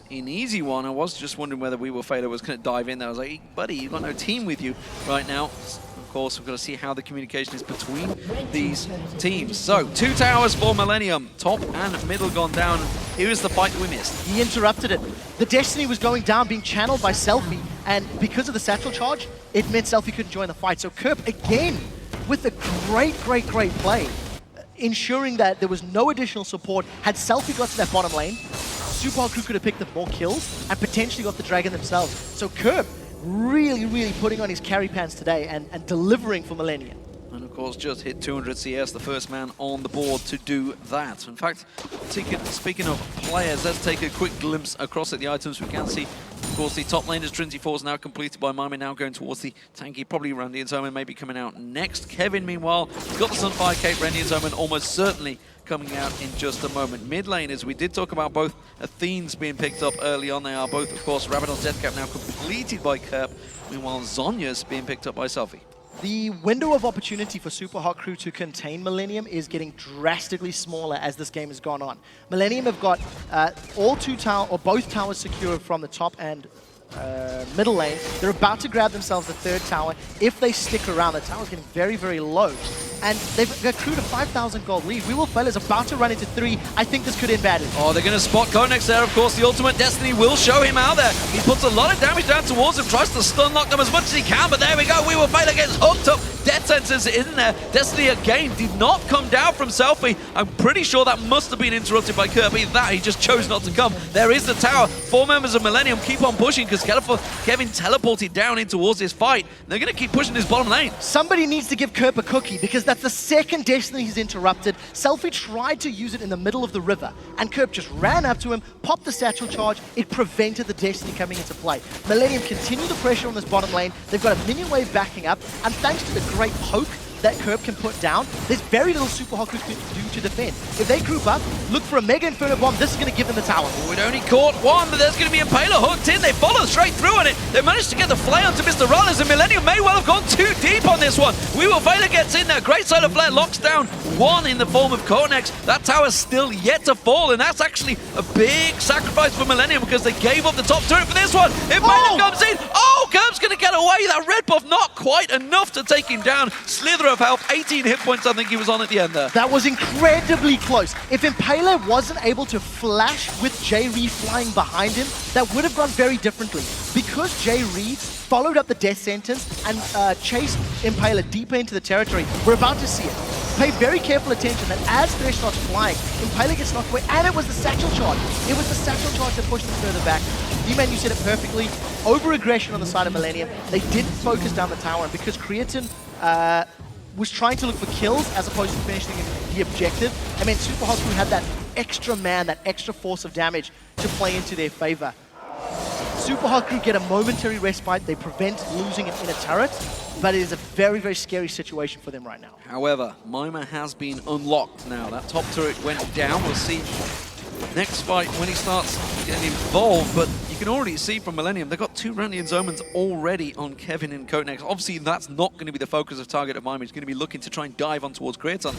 an easy one. I was just wondering whether wewillfailer was going to dive in there. I was like, hey, buddy, you've got no team with you right now. Of course, we've got to see how the communication is between these teams. So, 2 towers for MILLENIUM. Top and middle gone down. Here's the fight that we missed. He interrupted it. The Destiny was going down, being channeled by Selfie, and because of the satchel charge, it meant Selfie couldn't join the fight. So Kerp, again, with a great play, ensuring that there was no additional support. Had Selfie got to that bottom lane, Supa Hot Crew could have picked up more kills and potentially got the Dragon themselves. So Kerp really putting on his carry pants today and delivering for MILLENIUM. And of course, just hit 200 CS, the first man on the board to do that. In fact, speaking of players, let's take a quick glimpse across at the items. We can see, of course, the top laner's Trinity 4 is now completed by Mimer, now going towards the tanky, probably Randy and Zoman maybe coming out next. Kevin, meanwhile, he's got the Sunfire Cape, Randy and Zoman almost certainly coming out in just a moment. Mid laners, we did talk about both Athenes being picked up early on. They are both, of course, Rabadon's Death Cap now completed by Kerp. Meanwhile, Zhonya's being picked up by Selfie. The window of opportunity for Supa Hot Crew to contain MILLENIUM is getting drastically smaller as this game has gone on. MILLENIUM have got both towers secured from the top and middle lane. They're about to grab themselves the third tower. If they stick around, the tower's getting very low. And they've accrued a 5,000 gold lead. wewillfailer is about to run into 3. I think this could end badly. Oh, they're going to spot KottenX there. Of course, the ultimate Destiny will show him out there. He puts a lot of damage down towards him, tries to stun lock them as much as he can, but there we go. wewillfailer gets hooked up. Death sensors in there. Destiny again did not come down from Selfie. I'm pretty sure that must have been interrupted by Kerp. Either that, he just chose not to come. There is the tower. 4 members of MILLENIUM keep on pushing because Kevin teleported down in towards this fight. They're going to keep pushing this bottom lane. Somebody needs to give Kerp a cookie because that's the second Destiny he's interrupted. Selfie tried to use it in the middle of the river and Kerp just ran up to him, popped the satchel charge. It prevented the Destiny coming into play. MILLENIUM continue the pressure on this bottom lane. They've got a minion wave backing up, and thanks to the great poke that Kerp can put down, there's very little Supa Hot Crew can do to defend. If they group up, look for a Mega Inferno Bomb, this is going to give them the tower. We'd only caught one, but there's going to be Impaler hooked in. They follow straight through on it. They managed to get the flare onto Mr. RalleZ, and MILLENIUM may well have gone too deep on this one. wewillfailer gets in there. Great Solar Flare locks down one in the form of KottenX. That tower's still yet to fall, and that's actually a big sacrifice for MILLENIUM because they gave up the top turret for this one. Impaler comes in. Oh, Kerp's going to get away. That red buff not quite enough to take him down. Slither of health, 18 hit points I think he was on at the end there. That was incredibly close. If Impaler wasn't able to flash with Jree flying behind him, that would have gone very differently. Because Jree followed up the death sentence and chased Impaler deeper into the territory, we're about to see it. Pay very careful attention that as thresh starts flying, Impaler gets knocked away, and it was the satchel charge. It was the satchel charge that pushed them further back. D-Man, you said it perfectly. Over-aggression on the side of MILLENIUM. They didn't focus down the tower, and because Creaton was trying to look for kills as opposed to finishing the objective, I mean, Supa Hot Crew had that extra man, that extra force of damage to play into their favor. Supa Hot Crew get a momentary respite. They prevent losing in a turret, but it is a very scary situation for them right now. However, Mimer has been unlocked now. That top turret went down. We'll see next fight when he starts getting involved, but you you can already see from MILLENIUM, they've got 2 Randian's Omens already on Kevin and KottenX. Obviously, that's not going to be the focus of target of Mimer. He's going to be looking to try and dive on towards Creaton.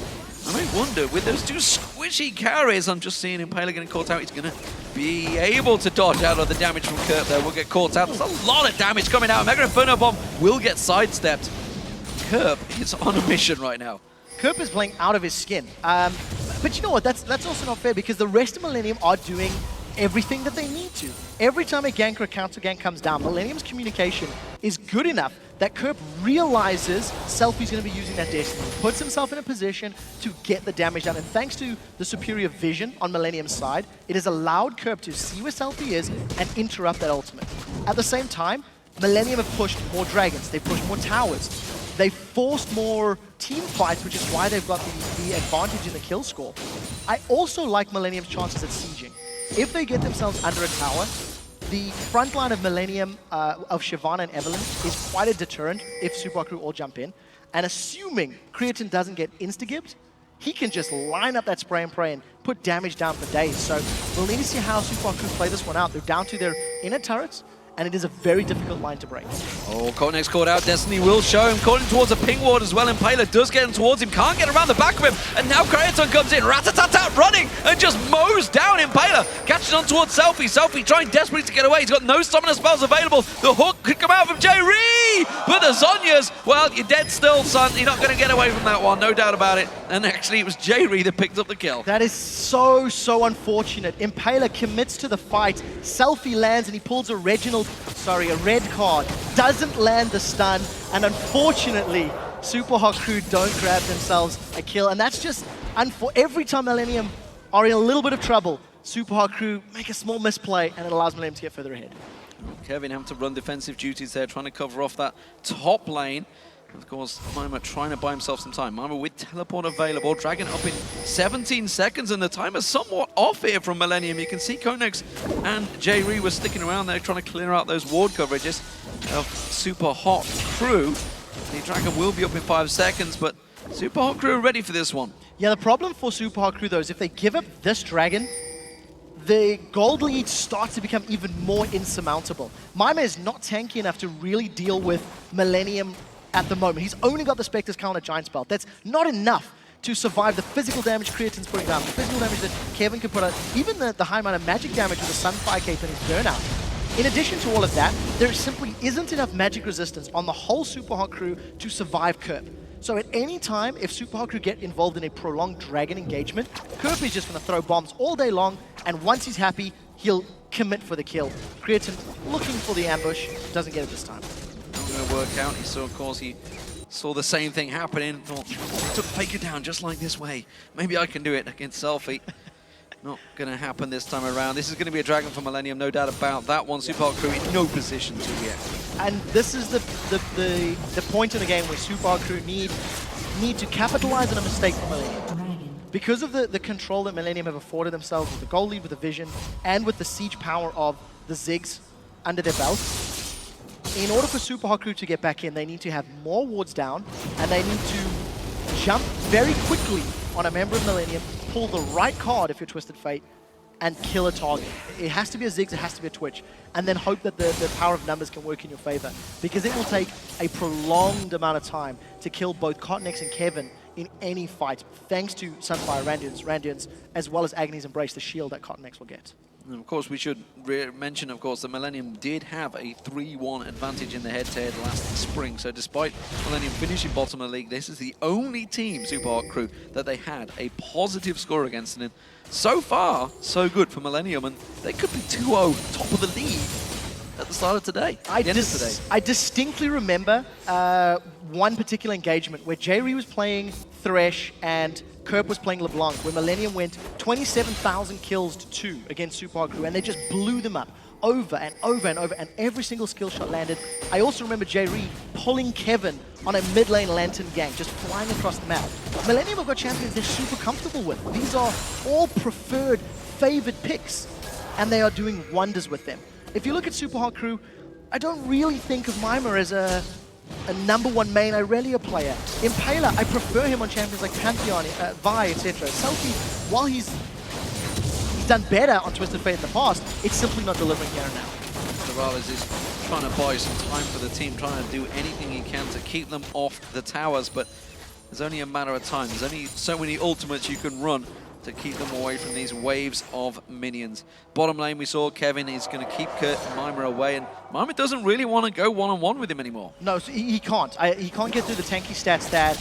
And I wonder, with those 2 squishy carries, I'm just seeing Impaler getting caught out. He's going to be able to dodge out of the damage from Kerp there. We'll get caught out. There's a lot of damage coming out. Mega Inferno Bomb will get sidestepped. Kerp is on a mission right now. Kerp is playing out of his skin. But you know what? That's also not fair because the rest of MILLENIUM are doing everything that they need to. Every time a gank or a counter gank comes down, MILLENIUM's communication is good enough that Kerp realizes Selfie's going to be using that Destiny, puts himself in a position to get the damage down. And thanks to the superior vision on MILLENIUM's side, it has allowed Kerp to see where Selfie is and interrupt that ultimate. At the same time, MILLENIUM have pushed more dragons, they've pushed more towers, they've forced more team fights, which is why they've got the advantage in the kill score. I also like MILLENIUM's chances at sieging. If they get themselves under a tower, the front line of MILLENIUM, of Shyvana and Evelynn, is quite a deterrent if Supa Hot Crew all jump in. And assuming Creaton doesn't get insta-gibbed, he can just line up that spray and pray and put damage down for days. So we'll need to see how Supa Hot Crew play this one out. They're down to their inner turrets, and it is a very difficult line to break. Oh, KottenX caught out. Destiny will show him. Caught him towards a ping ward as well. Impaler does get him towards him. Can't get around the back of him. And now Creaton comes in. Rat-a-tat-tat running and just mows down Impaler. Catching on towards Selfie. Selfie trying desperately to get away. He's got no summoner spells available. The hook could come out from Jree. But the Zhonya's, well, you're dead still, son. You're not going to get away from that one. No doubt about it. And actually, it was Jree that picked up the kill. That is so unfortunate. Impaler commits to the fight. Selfie lands and he pulls a red card. Doesn't land the stun. And unfortunately, Supa Hot Crew don't grab themselves a kill. And that's just, every time MILLENIUM are in a little bit of trouble, Supa Hot Crew make a small misplay and it allows MILLENIUM to get further ahead. Kevin having to run defensive duties there, trying to cover off that top lane. Of course, Mimer trying to buy himself some time. Mimer with teleport available, Dragon up in 17 seconds, and the timer's somewhat off here from MILLENIUM. You can see KottenX and Jree were sticking around there trying to clear out those ward coverages of Supa Hot Crew. The Dragon will be up in 5 seconds, but Supa Hot Crew are ready for this one. Yeah, the problem for Supa Hot Crew, though, is if they give up this Dragon, the gold lead starts to become even more insurmountable. Mimer is not tanky enough to really deal with MILLENIUM at the moment. He's only got the Spectre's counter Giant Spell. That's not enough to survive the physical damage Creaton's putting down, the physical damage that Kevin can put out, even the high amount of magic damage with the Sunfire Cape and his burnout. In addition to all of that, there simply isn't enough magic resistance on the whole Supa Hot Crew to survive Kerp. So at any time, if Supa Hot Crew get involved in a prolonged Dragon engagement, Kerp is just going to throw bombs all day long, and once he's happy, he'll commit for the kill. Creaton looking for the ambush, doesn't get it this time. Going to work out. He saw, of course, he saw the same thing happening. Thought, he took Faker down just like this way. Maybe I can do it against Selfie. Not going to happen this time around. This is going to be a Dragon for MILLENIUM, no doubt about that one. Supa Hot Crew in no position to react. And this is the point in the game where Supa Hot Crew need to capitalize on a mistake from MILLENIUM. Because of the control that MILLENIUM have afforded themselves with the gold lead, with the vision, and with the siege power of the Ziggs under their belt, in order for Supa Hot Crew to get back in, they need to have more wards down, and they need to jump very quickly on a member of MILLENIUM, pull the right card if you're Twisted Fate, and kill a target. It has to be a Ziggs, it has to be a Twitch, and then hope that the power of numbers can work in your favor, because it will take a prolonged amount of time to kill both KottenX and Kevin in any fight, thanks to Sunfire Randians, as well as Agony's Embrace, the shield that KottenX will get. And of course, we should mention, of course, that MILLENIUM did have a 3-1 advantage in the head-to-head last spring. So despite MILLENIUM finishing bottom of the league, this is the only team, Supa Hot Crew, that they had a positive score against. And so far, so good for MILLENIUM. And they could be 2-0 top of the league at the start of today. I distinctly remember one particular engagement where Jree was playing thresh and Kerp was playing LeBlanc, where MILLENIUM went 27,000 kills to 2 against Supa Hot Crew, and they just blew them up over and over and over, and every single skill shot landed. I also remember Jree pulling Kevin on a mid lane lantern gank, just flying across the map. MILLENIUM have got champions they're super comfortable with. These are all preferred, favored picks, and they are doing wonders with them. If you look at Supa Hot Crew, I don't really think of Mimer as a #1 main irelia player. Impaler, I prefer him on champions like Pantheon, Vi, etc. Selfie, while he's done better on Twisted Fate in the past, it's simply not delivering here and now. RalleZ is trying to buy some time for the team, trying to do anything he can to keep them off the towers, but there's only a matter of time. There's only so many ultimates you can run to keep them away from these waves of minions. Bottom lane, we saw Kevin is going to keep Kerp and Mimer away, and Mimer doesn't really want to go one-on-one with him anymore. No, so he can't. He can't get through the tanky stats that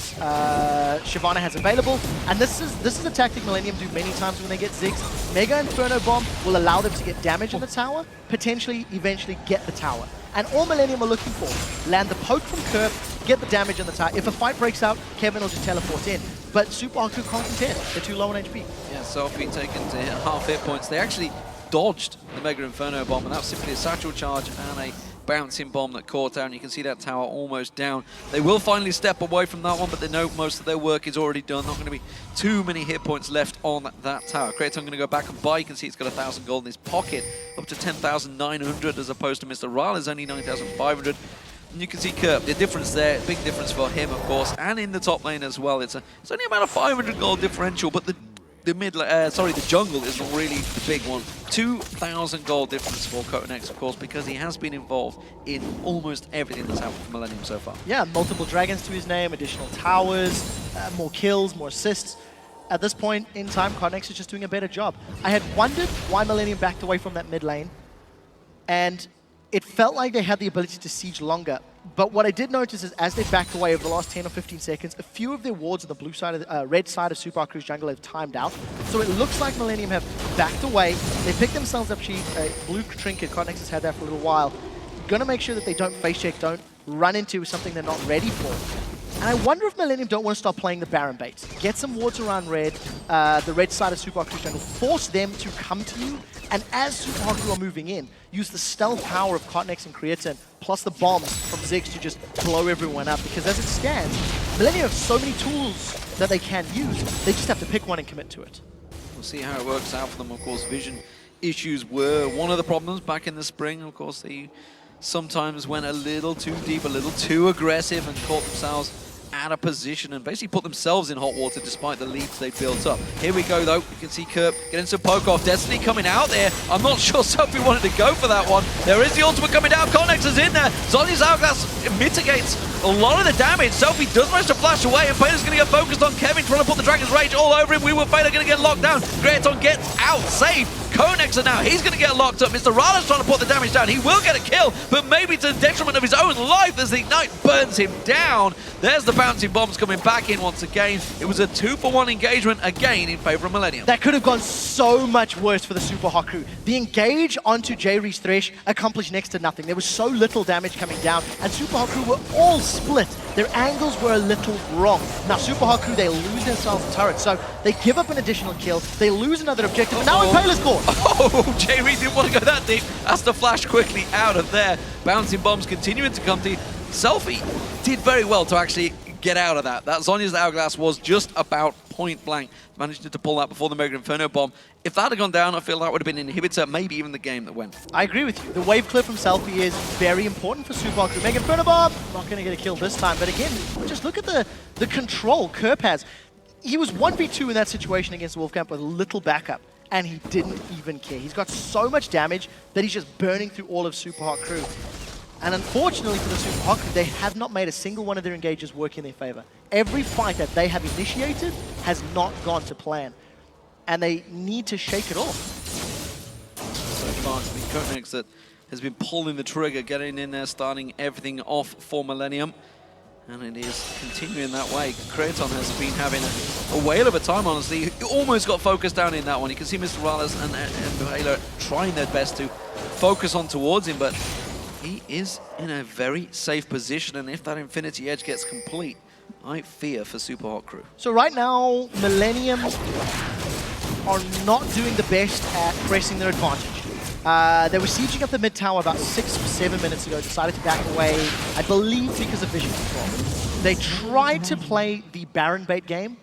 Shyvana has available, and this is a tactic Millennium do many times when they get Ziggs. Mega Inferno Bomb will allow them to get damage on the tower, potentially, eventually get the tower. And all Millennium are looking for, land the poke from Kerp, get the damage on the tower. If a fight breaks out, Kevin will just teleport in. But Supa Hot Crew can't contend. They're too low on HP. Yeah, Selfie taken to hit half hit points. They actually dodged the Mega Inferno Bomb, and that was simply a satchel charge and a bouncing bomb that caught down. You can see that tower almost down. They will finally step away from that one, but they know most of their work is already done. Not going to be too many hit points left on that tower. Creaton going to go back and buy. You can see he's got 1,000 gold in his pocket, up to 10,900 as opposed to Mr. RalleZ only 9,500. And you can see Kerp, the difference there, big difference for him, of course, and in the top lane as well. It's only about a 500 gold differential, but the jungle is really the big one. 2,000 gold difference for KottenX, of course, because he has been involved in almost everything that's happened for Millennium so far. Yeah, multiple dragons to his name, additional towers, more kills, more assists. At this point in time, KottenX is just doing a better job. I had wondered why Millennium backed away from that mid lane, and it felt like they had the ability to siege longer. But what I did notice is as they backed away over the last 10 or 15 seconds, a few of their wards on the blue side of the, red side of Supa Hot Crew's jungle have timed out. So it looks like Millennium have backed away. They picked themselves up cheap. Blue trinket, KottenX has had that for a little while. Gonna make sure that they don't face check, don't run into something they're not ready for. And I wonder if Millennium don't want to stop playing the Baron baits. Get some wards around red, the red side of Supa Hot Crew's jungle. Force them to come to you. And as Supa Hot Crew are moving in, use the stealth power of KottenX and Creaton, plus the bombs from Ziggs to just blow everyone up. Because as it stands, Millennium have so many tools that they can use. They just have to pick one and commit to it. We'll see how it works out for them. Of course, vision issues were one of the problems back in the spring. Of course, they sometimes went a little too deep, a little too aggressive, and caught themselves out of position and basically put themselves in hot water despite the leads they built up. Here we go though, you can see Kerp getting some poke off. Destiny coming out there. I'm not sure Sophie wanted to go for that one. There is the ultimate coming down. KottenX is in there. Zhonya's Hourglass mitigates a lot of the damage. Sophie does manage to flash away, and Impaler's going to get focused on Kevin, trying to put the Dragon's Rage all over him. wewillfailer going to get locked down. Creaton gets out safe. KottenX now, he's going to get locked up. Mr. RalleZ trying to put the damage down. He will get a kill, but maybe to the detriment of his own life as the Ignite burns him down. There's the bouncing bombs coming back in once again. It was a 2-for-1 engagement again in favor of Millennium. That could have gone so much worse for the Supa Hot Crew. The engage onto Jree's thresh accomplished next to nothing. There was so little damage coming down, and Supa Hot Crew were all split. Their angles were a little wrong. Now Supa Hot Crew, they lose themselves a turret, so they give up an additional kill, they lose another objective, and now Impaler's caught. Oh, Jree didn't want to go that deep. Has to flash quickly out of there. Bouncing bombs continuing to come to you. Selfie did very well to actually get out of that. That Zhonya's Hourglass was just about point blank. Managed to pull that before the Mega Inferno Bomb. If that had gone down, I feel that would have been an inhibitor, maybe even the game that went. I agree with you. The wave clip from Selfie is very important for Supa Hot Crew. Mega Inferno Bomb, not going to get a kill this time, but again, just look at the control Kerp has. He was 1v2 in that situation against Wolfcamp with little backup, and he didn't even care. He's got so much damage that he's just burning through all of Supa Hot Crew. And unfortunately for the Supa Hot Crew, they have not made a single one of their engages work in their favor. Every fight that they have initiated has not gone to plan, and they need to shake it off. So far, it's been KottenX that has been pulling the trigger, getting in there, starting everything off for Millennium. And it is continuing that way. Creaton has been having a whale of a time, honestly. He almost got focused down in that one. You can see Mr. RalleZ and Impaler trying their best to focus on towards him, but he is in a very safe position. And if that Infinity Edge gets complete, I fear for Supa Hot Crew. So right now, Millennium are not doing the best at pressing their advantage. They were sieging up the mid tower about 6 or 7 minutes ago, decided to back away, I believe because of vision control. They tried to play the Baron bait game,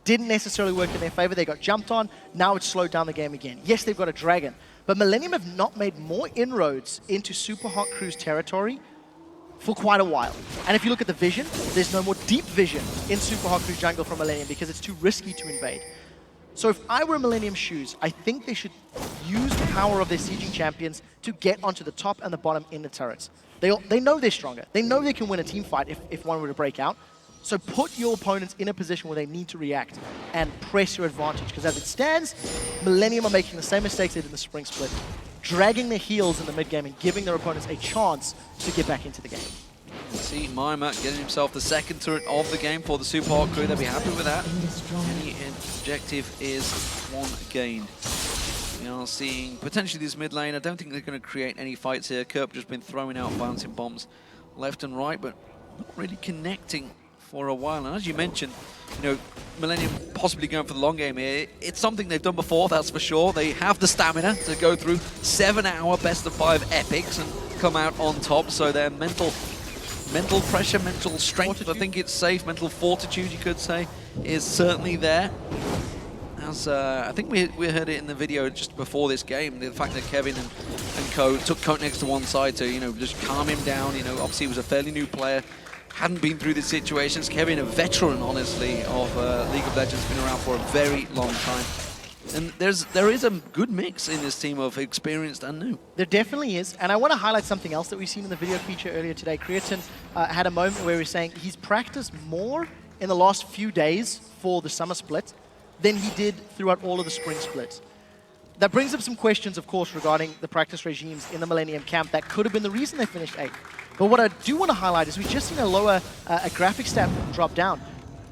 didn't necessarily work in their favor. They got jumped on, now it's slowed down the game again. Yes, they've got a dragon, but Millennium have not made more inroads into Supa Hot Crew's territory for quite a while. And if you look at the vision, there's no more deep vision in Supa Hot Crew's jungle from Millennium because it's too risky to invade. So if I were Millennium's shoes, I think they should use the power of their sieging champions to get onto the top and the bottom in the turrets. They know they're stronger. They know they can win a team fight if one were to break out. So put your opponents in a position where they need to react and press your advantage. Because as it stands, Millennium are making the same mistakes they did in the spring split, dragging their heels in the mid game and giving their opponents a chance to get back into the game. See Mimer getting himself the second turret of the game for the Supa Hot Crew. They'll be happy with that. Any objective is one gained. We are seeing potentially this mid lane. I don't think they're going to create any fights here. Kerp just been throwing out bouncing bombs left and right, but not really connecting for a while. And as you mentioned, you know, Millennium possibly going for the long game here. It's something they've done before, that's for sure. They have the stamina to go through 7-hour best of 5 epics and come out on top. So their mental pressure, mental strength, fortitude. I think it's safe, mental fortitude, you could say, is certainly there. As I think we heard it in the video just before this game, the fact that Kevin and co took KottenX to one side to, you know, just calm him down. You know, obviously he was a fairly new player, hadn't been through these situations. Kevin, a veteran, honestly, of League of Legends, been around for a very long time. And there is a good mix in this team of experienced and new. There definitely is. And I want to highlight something else that we've seen in the video feature earlier today. Creaton had a moment where he was saying he's practiced more in the last few days for the summer split than he did throughout all of the spring splits. That brings up some questions, of course, regarding the practice regimes in the Millennium camp. That could have been the reason they finished 8th. But what I do want to highlight is we've just seen a lower a graphic stat drop down.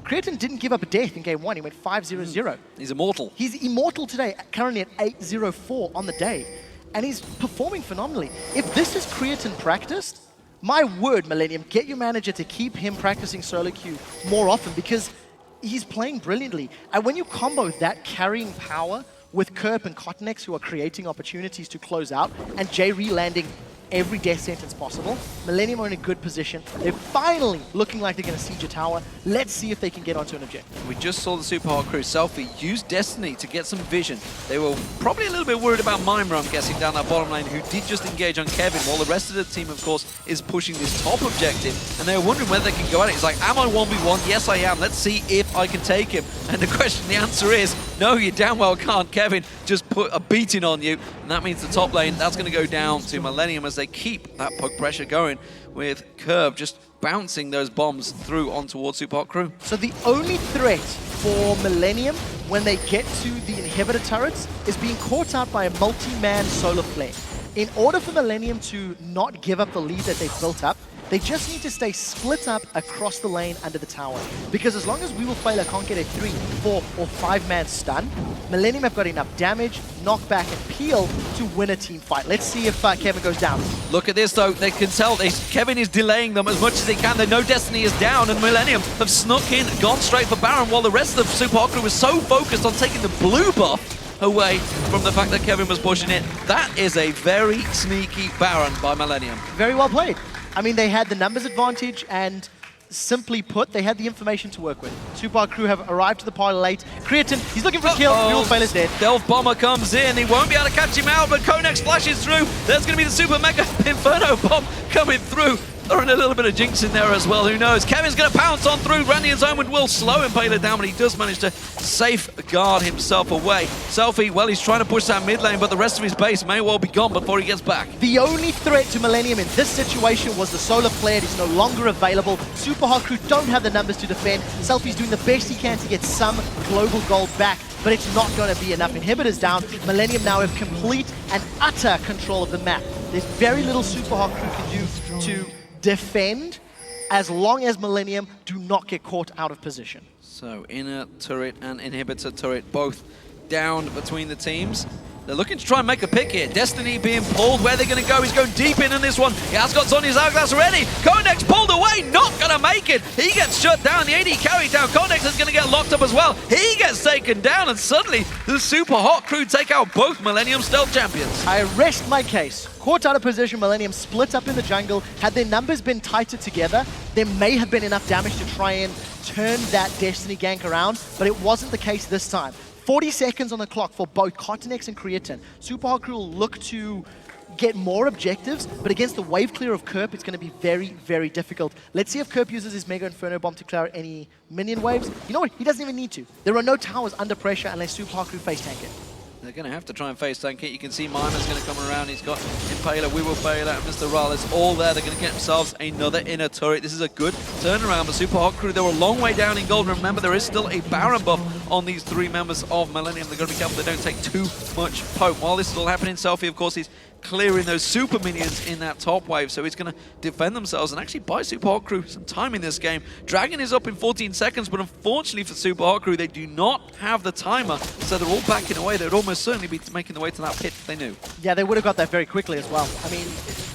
Creaton didn't give up a death in game 1. He went 5-0-0. He's immortal. He's immortal today, currently at 8-0-4 on the day. And he's performing phenomenally. If this is Creaton practiced, my word, Millennium, get your manager to keep him practicing solo queue more often, because he's playing brilliantly. And when you combo that carrying power with Kerp and KottenX, who are creating opportunities to close out, and Jree landing every death sentence possible, Millennium are in a good position. They're finally looking like they're going to siege a tower. Let's see if they can get onto an objective. We just saw the Supa Hot Crew selfie use Destiny to get some vision. They were probably a little bit worried about Mimer, I'm guessing, down that bottom lane, who did just engage on Kevin, while the rest of the team, of course, is pushing this top objective. And they were wondering whether they can go at it. It's like, am I 1v1? Yes, I am. Let's see if I can take him. And the question, the answer is, no, you damn well can't. Kevin just put a beating on you. And that means the top lane, that's going to go down to Millennium as they keep that poke pressure going, with Kerp just bouncing those bombs through on towards Supa Hot Crew. So the only threat for Millennium when they get to the inhibitor turrets is being caught out by a multi-man solar flare. In order for Millennium to not give up the lead that they've built up, they just need to stay split up across the lane under the tower. Because as long as wewillfailer can't get a 3, 4, or 5-man stun, Millennium have got enough damage, knockback, and peel to win a team fight. Let's see if Kevin goes down. Look at this, though. They can tell Kevin is delaying them as much as they can. They know Destiny is down, and Millennium have snuck in, gone straight for Baron, while the rest of Supa Hot Crew was so focused on taking the blue buff away from the fact that Kevin was pushing it. That is a very sneaky Baron by Millennium. Very well played. I mean, they had the numbers advantage, and simply put, they had the information to work with. Supa Hot Crew have arrived to the party late. Creaton, he's looking for a kill. wewillfailer's dead. Stealth Bomber comes in. He won't be able to catch him out, but KottenX flashes through. There's going to be the Super Mega Inferno Bomb coming through. Throwing a little bit of jinx in there as well, who knows? Kevin's going to pounce on through. Randy's own will slow Impaler down, but he does manage to safeguard himself away. Selfie, well, he's trying to push that mid lane, but the rest of his base may well be gone before he gets back. The only threat to Millennium in this situation was the solar flare. It's no longer available. Supa Hot Crew don't have the numbers to defend. Selfie's doing the best he can to get some global gold back, but it's not going to be enough. Inhibitors down. Millennium now have complete and utter control of the map. There's very little Supa Hot Crew can do to defend as long as Millennium do not get caught out of position. So inner turret and inhibitor turret both down between the teams. They're looking to try and make a pick here. Destiny being pulled. Where they're going to go? He's going deep in this one. He has got Sonya's hourglass ready. KottenX pulled away. Not going to make it. He gets shut down. The AD carried down. KottenX is going to get locked up as well. He gets taken down. And suddenly, the Supa Hot Crew take out both Millennium Stealth champions. I rest my case. Caught out of position, Millennium split up in the jungle. Had their numbers been tighter together, there may have been enough damage to try and turn that Destiny gank around, but it wasn't the case this time. 40 seconds on the clock for both KottenX and Creaton. Supa Hot Crew will look to get more objectives, but against the wave clear of Kerp, it's going to be very, very difficult. Let's see if Kerp uses his Mega Inferno Bomb to clear any minion waves. You know what? He doesn't even need to. There are no towers under pressure unless Supa Hot Crew face tank it. They're going to have to try and face tank it. You can see Mimer's going to come around. He's got Impaler, wewillfailer, and Mr. RalleZ all there. They're going to get themselves another inner turret. This is a good turnaround, but Supa Hot Crew, they were a long way down in gold. Remember, there is still a Baron buff on these 3 members of Millennium. They've got to be careful they don't take too much poke. While this is all happening, Selfie, of course, he's clearing those super minions in that top wave, so he's going to defend themselves and actually buy Supa Hot Crew some time in this game. Dragon is up in 14 seconds, but unfortunately for Supa Hot Crew, they do not have the timer, so they're all backing away. They would almost certainly be making the way to that pit if they knew. Yeah, they would have got that very quickly as well. I mean,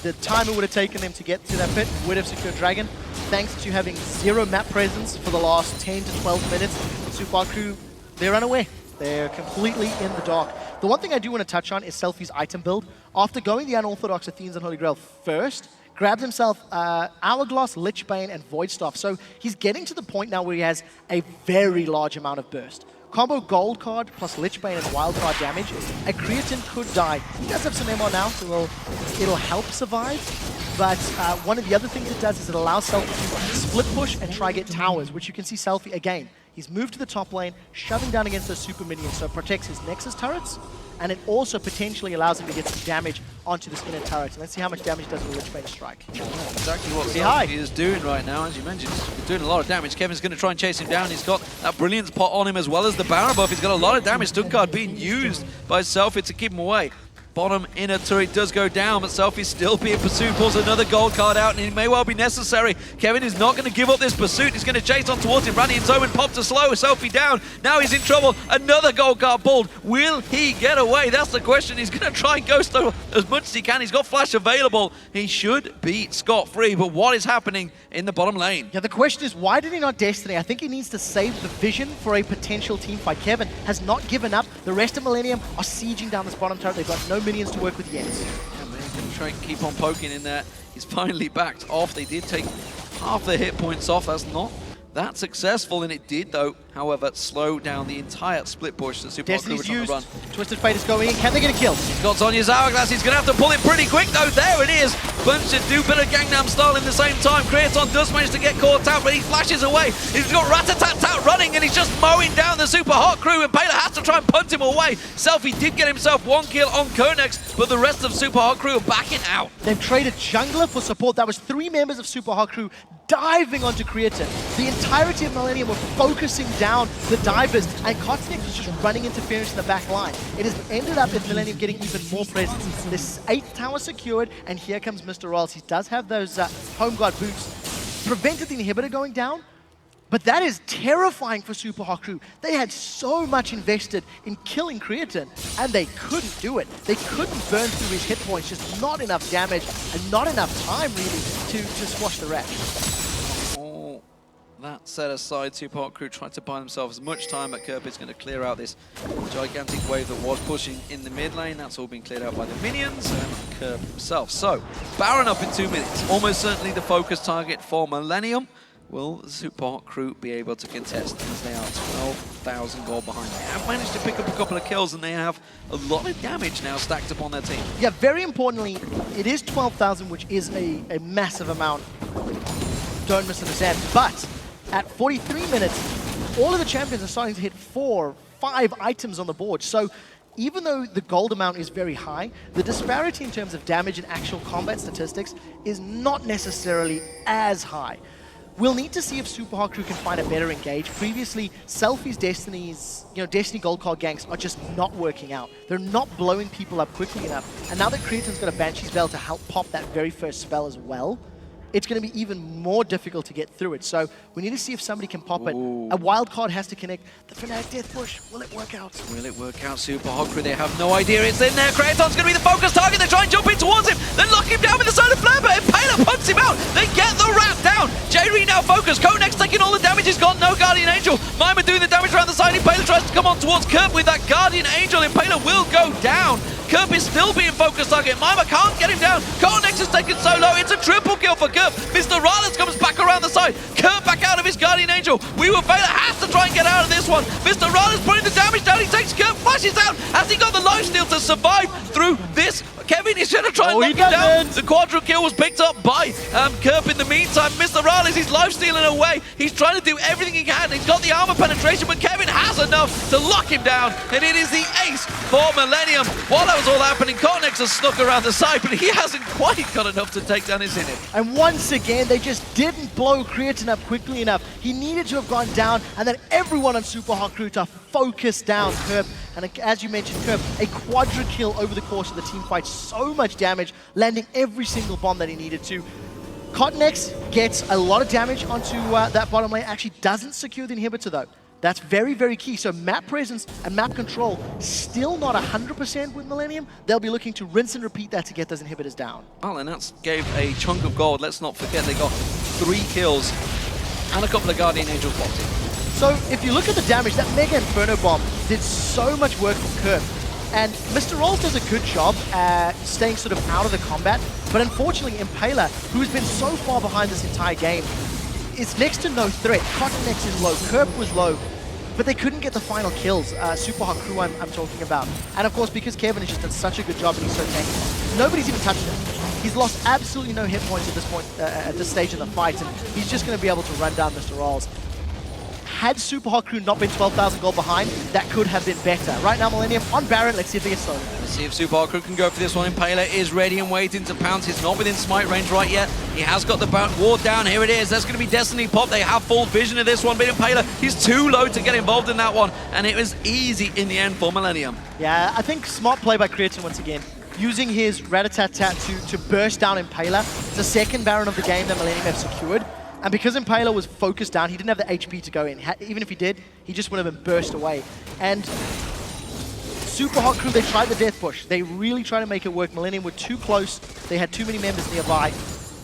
the timer would have taken them to get to that pit, would have secured Dragon. Thanks to having 0 map presence for the last 10 to 12 minutes, Supa Hot Crew, they're unaware. They're completely in the dark. The one thing I do want to touch on is Selfie's item build. After going the Unorthodox Athenes and Holy Grail first, grabs himself Hourglass, Lichbane, and Void Staff. So he's getting to the point now where he has a very large amount of burst. Combo Gold Card plus Lichbane and Wild Card damage. A Creaton could die. He does have some MR now, so it'll help survive. But one of the other things it does is it allows Selfie to split push and try get towers, which you can see Selfie again. He's moved to the top lane, shoving down against those super minions, so it protects his Nexus turrets, and it also potentially allows him to get some damage onto the Skinner turrets. And let's see how much damage does with Lichbane strike. Exactly what Selfie is doing right now, as you mentioned. He's doing a lot of damage. Kevin's going to try and chase him down. He's got that Brilliance pot on him as well as the Baron buff. He's got a lot of damage. Stuttgart being used by Selfie to keep him away. Bottom inner turret does go down, but Selfie's still being pursued. Pulls another gold card out, and it may well be necessary. Kevin is not going to give up this pursuit. He's going to chase on towards him. Randy and Zoman pop to slow. Selfie down. Now he's in trouble. Another gold card pulled. Will he get away? That's the question. He's going to try and ghost as much as he can. He's got flash available. He should be scot-free, but what is happening in the bottom lane? Yeah, the question is, why did he not Destiny? I think he needs to save the vision for a potential team fight. Kevin has not given up. The rest of Millennium are sieging down this bottom turret. They've got no minions to work with yet. Yeah, man, he's going to try and keep on poking in there. He's finally backed off. They did take half the hit points off. That's not that successful, and it did, though, however, slow down the entire split push that Supa Hot Crew was on the run. Twisted Fate is going in. Can they get a kill? He's got Sonya's Hourglass. He's going to have to pull it pretty quick, though. There it is. Bunch to do bit of Gangnam Style in the same time. Creaton does manage to get caught out, but he flashes away. He's got Rat-a-tat-tat running, and he's just mowing down the Supa Hot Crew, and Impaler has to try and punt him away. Selfie did get himself 1 kill on KottenX, but the rest of Supa Hot Crew are backing out. They've traded jungler for support. That was 3 members of Supa Hot Crew diving onto Creaton. The entirety of Millennium were focusing down the divers, and KottenX was just running interference in the back line. It has ended up with Millennium getting even more presence. This 8th tower secured, and here comes Mr. RalleZ. He does have those home guard boots. Prevented the inhibitor going down, but that is terrifying for Supa Hot Crew. They had so much invested in killing Creaton, and they couldn't do it. They couldn't burn through his hit points, just not enough damage, and not enough time, really, to squash the rat. That set aside, Supa Hot Crew tried to buy themselves as much time, but Kerp is going to clear out this gigantic wave that was pushing in the mid lane. That's all been cleared out by the minions and Kerp himself. So, Baron up in 2 minutes. Almost certainly the focus target for Millennium. Will the Supa Hot Crew be able to contest, as they are 12,000 gold behind? They have managed to pick up a couple of kills, and they have a lot of damage now stacked upon their team. Yeah, very importantly, it is 12,000, which is a massive amount. Don't misunderstand. But at 43 minutes, all of the champions are starting to hit 4, 5 items on the board. So even though the gold amount is very high, the disparity in terms of damage and actual combat statistics is not necessarily as high. We'll need to see if Supa Hot Crew can find a better engage. Previously, Selfie's Destiny gold card ganks are just not working out. They're not blowing people up quickly enough. And now that Creaton's got a Banshee's Veil to help pop that very first spell as well, it's going to be even more difficult to get through it. So we need to see if somebody can pop it. A wild card has to connect. The Fnatic Death Push, will it work out? Will it work out? Supa Hot Crew, they have no idea it's in there. Creaton's going to be the focus target. They try and jump in towards him. Then lock him down with the Solar Flare, but Impaler punts him out. They get the rat down. Jree now focused. KottenX taking all the damage. He's got no Guardian Angel. Mimer doing the damage around the side. Impaler tries to come on towards Kerp with that Guardian Angel. Impaler will go down. Kerp is still being focused target. Mimer can't get him down. KottenX is taken so low. It's a triple kill for Kerp. Mr. RalleZ comes back around the side. Kerp back out of his Guardian Angel. wewillfailer has to try and get out of this one. Mr. RalleZ putting the damage down. He takes Kerp, flashes out. Has he got the lifesteal to survive through this Kevin is going to try and knock him down. The quadra kill was picked up by Kerp in the meantime. Mr. RalleZ, he's life stealing away. He's trying to do everything he can. He's got the armor penetration, but Kevin has enough to lock him down, and it is the ace for MILLENIUM. While that was all happening, KottenX has snuck around the side, but he hasn't quite got enough to take down his inhib. And once again, they just didn't blow Creaton up quickly enough. He needed to have gone down, and then everyone on Supa Hot Crew to focus down Kerp. And as you mentioned, Kerp, a quadra kill over the course of the team fight. So much damage, landing every single bomb that he needed to. KottenX gets a lot of damage onto that bottom lane. Actually doesn't secure the inhibitor though. That's very, very key. So map presence and map control still not 100% with MILLENIUM. They'll be looking to rinse and repeat that to get those inhibitors down. Well, and that gave a chunk of gold. Let's not forget they got 3 kills and a couple of Guardian Angels blocked in. So if you look at the damage, that Mega Inferno Bomb did so much work for Kerp. And Mr. RalleZ does a good job at staying sort of out of the combat. But unfortunately, Impaler, who's been so far behind this entire game, is next to no threat. KottenX is low, Kerp was low, but they couldn't get the final kills. Supa Hot Crew I'm talking about. And of course, because Kevin has just done such a good job and he's so tanky, nobody's even touched him. He's lost absolutely no hit points at this point, at this stage of the fight, and he's just going to be able to run down Mr. RalleZ. Had Supa Hot Crew not been 12,000 gold behind, that could have been better. Right now, MILLENIUM on Baron. Let's see if they get started. Let's see if Supa Hot Crew can go for this one. Impaler is ready and waiting to pounce. He's not within smite range right yet. He has got the ward down. Here it is. That's going to be Destiny Pop. They have full vision of this one, but Impaler, he's too low to get involved in that one, and it was easy in the end for MILLENIUM. Yeah, I think smart play by Creaton once again. Using his rat-a-tat-tat to burst down Impaler. It's the second Baron of the game that MILLENIUM have secured. And because Impaler was focused down, he didn't have the HP to go in. Even if he did, he just would have been burst away. And Supa Hot Crew, they tried the death push. They really tried to make it work. MILLENIUM were too close. They had too many members nearby.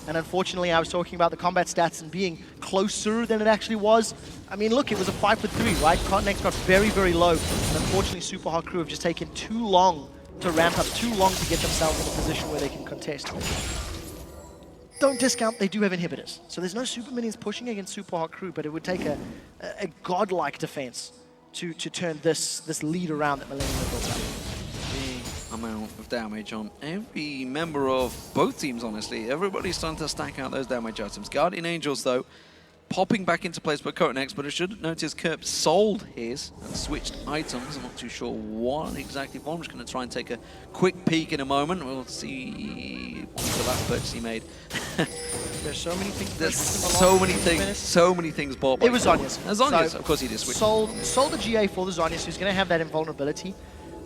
And unfortunately, I was talking about the combat stats and being closer than it actually was. I mean, look, it was a 5-for-3, right? KottenX got very, very low. And unfortunately, Supa Hot Crew have just taken too long to ramp up, too long to get themselves in a position where they can contest. Don't discount, they do have inhibitors. So there's no super minions pushing against Supa Hot Crew, but it would take a godlike defense to turn this lead around that MILLENIUM built up. Big amount of damage on every member of both teams, honestly. Everybody's starting to stack out those damage items. Guardian Angels, though, popping back into place by KottenX, but I should notice Kerp sold his and switched items. I'm not too sure what exactly for. I'm just going to try and take a quick peek in a moment. We'll see what's the last purchase he made. There's so many things. There's so many things bought by It was Zhonya's. Zhonya's, So, of course he did switch. Sold the GA for the Zhonya's, who's going to have that invulnerability.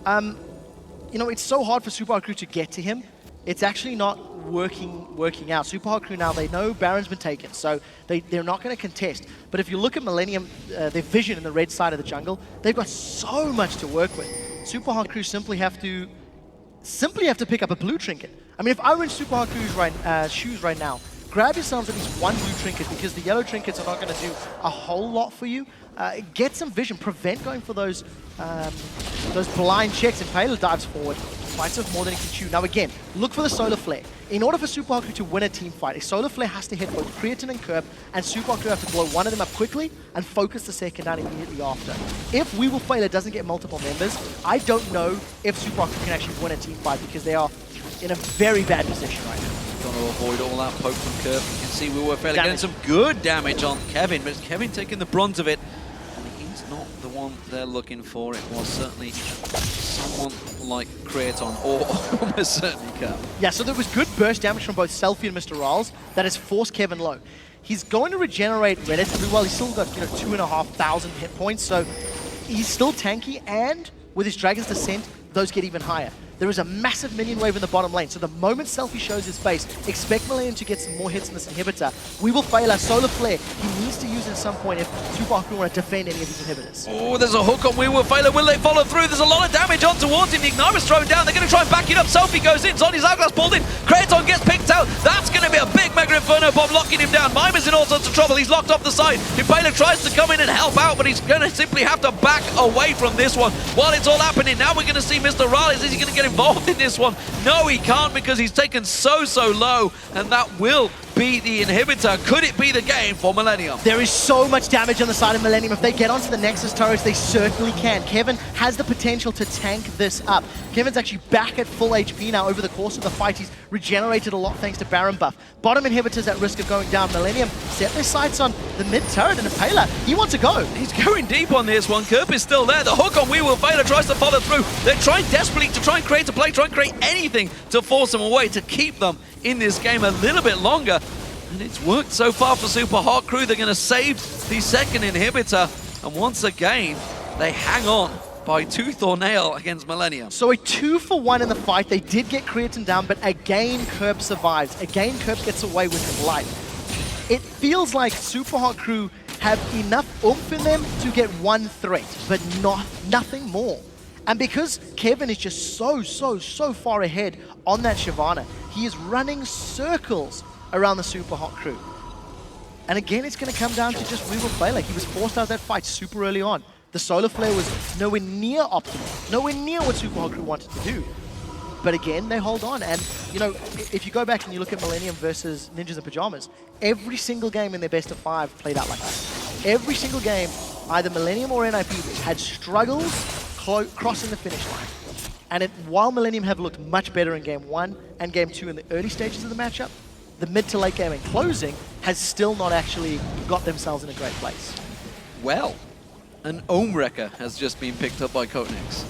You know, it's so hard for Supa Hot Crew to get to him. It's actually not working out. Supa Hot Crew now, they know Baron's been taken, so they're not going to contest. But if you look at MILLENIUM, their vision in the red side of the jungle, they've got so much to work with. Supa Hot Crew simply have to pick up a blue trinket. I mean, if I were in Supa Hot Crew's shoes right now, grab yourselves at least one blue trinket, because the yellow trinkets are not going to do a whole lot for you. Get some vision, prevent going for those blind checks. Impaler dives forward, fights off more than he can chew. Now again, look for the solar flare. In order for Supa Hot Crew to win a team fight, a solar flare has to hit both Creaton and Kerp, and Supa Hot Crew have to blow one of them up quickly and focus the second down immediately after. If wewillfailer doesn't get multiple members, I don't know if Supa Hot Crew can actually win a team fight, because they are in a very bad position right now. Trying to avoid all that poke from Kerp. You can see wewillfailer getting some good damage on Kevin, but it's Kevin taking the brunt of it. He's not the one they're looking for. It was certainly someone like Creaton, or almost certainly Kerp. Yeah, so there was good burst damage from both Selfie and Mr. RalleZ that has forced Kevin low. He's going to regenerate relatively well. He's still got 2,500 hit points, so he's still tanky, and with his Dragon's Descent, those get even higher. There is a massive minion wave in the bottom lane, so the moment Selfie shows his face, expect MILLENIUM to get some more hits in this inhibitor. wewillfailer, solar flare. He needs to use it at some point if Supa Hot Crew want to defend any of these inhibitors. Oh, there's a hook on wewillfailer. Will they follow through? There's a lot of damage on towards him. The Ignite was thrown down. They're going to try and back it up. Selfie goes in. Zhonya's Hourglass pulled in. Creaton gets picked out. That's going to be a big Mega Inferno bomb locking him down. Mimer's in all sorts of trouble. He's locked off the side. Impaler tries to come in and help out, but he's going to simply have to back away from this one while it's all happening. Now we're going to see Mr. RalleZ. Is he going to get involved in this one? No, he can't, because he's taken so low, and that will be the inhibitor? Could it be the game for MILLENIUM? There is so much damage on the side of MILLENIUM. If they get onto the Nexus turrets, they certainly can. Kevin has the potential to tank this up. Kevin's actually back at full HP now over the course of the fight. He's regenerated a lot thanks to Baron buff. Bottom inhibitors at risk of going down. MILLENIUM set their sights on the mid turret and Impaler. He wants to go. He's going deep on this one. Kerp is still there. The hook on wewillfailer tries to follow through. They're trying desperately to try and create a play, try and create anything to force them away, to keep them in this game a little bit longer. And it's worked so far for Supa Hot Crew. They're going to save the second inhibitor. And once again, they hang on by tooth or nail against MILLENIUM. So a 2-for-1 in the fight. They did get Creaton down, but again, Kerp survives. Again, Kerp gets away with his life. It feels like Supa Hot Crew have enough oomph in them to get one threat, but nothing more. And because Kevin is just so far ahead on that Shyvana, he is running circles around the Supa Hot Crew. And again, it's going to come down to just wewillfailer. He was forced out of that fight super early on. The solar flare was nowhere near optimal, nowhere near what Supa Hot Crew wanted to do. But again, they hold on. And, you know, if you go back and you look at MILLENIUM versus Ninjas in Pajamas, every single game in their best of 5 played out like that. Every single game, either MILLENIUM or NIP had struggles crossing the finish line. And while MILLENIUM have looked much better in Game 1 and Game 2 in the early stages of the matchup, the mid to late game and closing has still not actually got themselves in a great place. Well, an Ohm Wrecker has just been picked up by KottenX.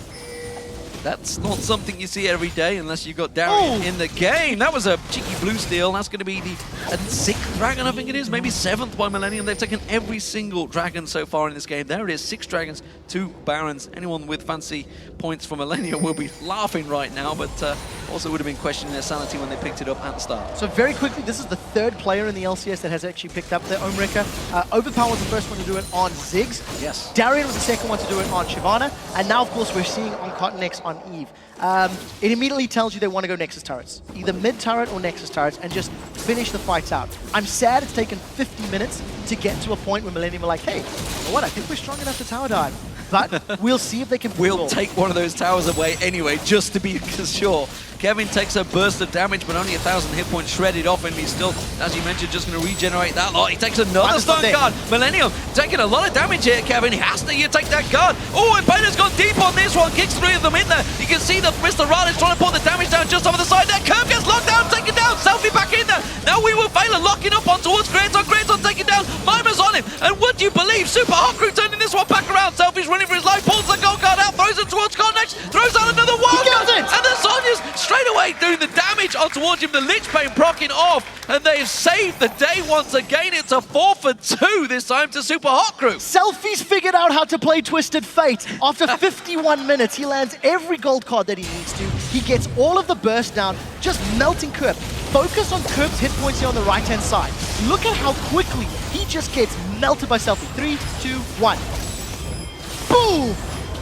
That's not something you see every day unless you've got Adrian in the game. That was a cheeky blue steal. That's going to be the 6th dragon, I think it is, maybe 7th by MILLENIUM. They've taken every single dragon so far in this game. There it is, 6 dragons, 2 barons. Anyone with fancy points from MILLENIUM will be laughing right now, but also would have been questioning their sanity when they picked it up at the start. So very quickly, this is the 3rd player in the LCS that has actually picked up their Ohm Wrecker. Overpower was the first one to do it on Ziggs. Yes. Darien was the 2nd one to do it on Shyvana. And now, of course, we're seeing on KottenX on Eve. It immediately tells you they want to go Nexus turrets. Either mid turret or Nexus turrets and just finish the fights out. I'm sad it's taken 50 minutes to get to a point where MILLENIUM are like, hey, you know what, I think we're strong enough to tower dive. But we'll see if they can... We'll take one of those towers away anyway, just to be sure. Kevin takes a burst of damage, but only 1,000 hit points shredded off, and he's still, as you mentioned, just going to regenerate that lot. He takes another stun guard. MILLENIUM taking a lot of damage here, Kevin. He has to take that guard. Oh, and Impaler's gone deep on this one. Kicks 3 of them in there. You can see that Mr. RalleZ trying to put the damage down just over the side there. Kerp gets locked down, taken down. Selfie back in there. Now wewillfailer locking up on towards Creaton. Creaton taken down. Mimer's on him. And would you believe, Supa Hot Crew turning this one back around. Selfie's running for his life. Pulls the gold card out. Throws it towards KottenX. Throws out another wild card. And the Sonya's straight away doing the damage on towards him. The Lich Bane proccing off. And they've saved the day once again. It's a 4 for 2 this time to Supa Hot Crew. Selfie's figured out how to play Twisted Fate. After 51 minutes, he lands every gold card that he needs to. He gets all of the burst down, just melting Kerp. Focus on Kerp's hit points here on the right-hand side. Look at how quickly he just gets melted by Selfie. 3, 2, 1. Boom!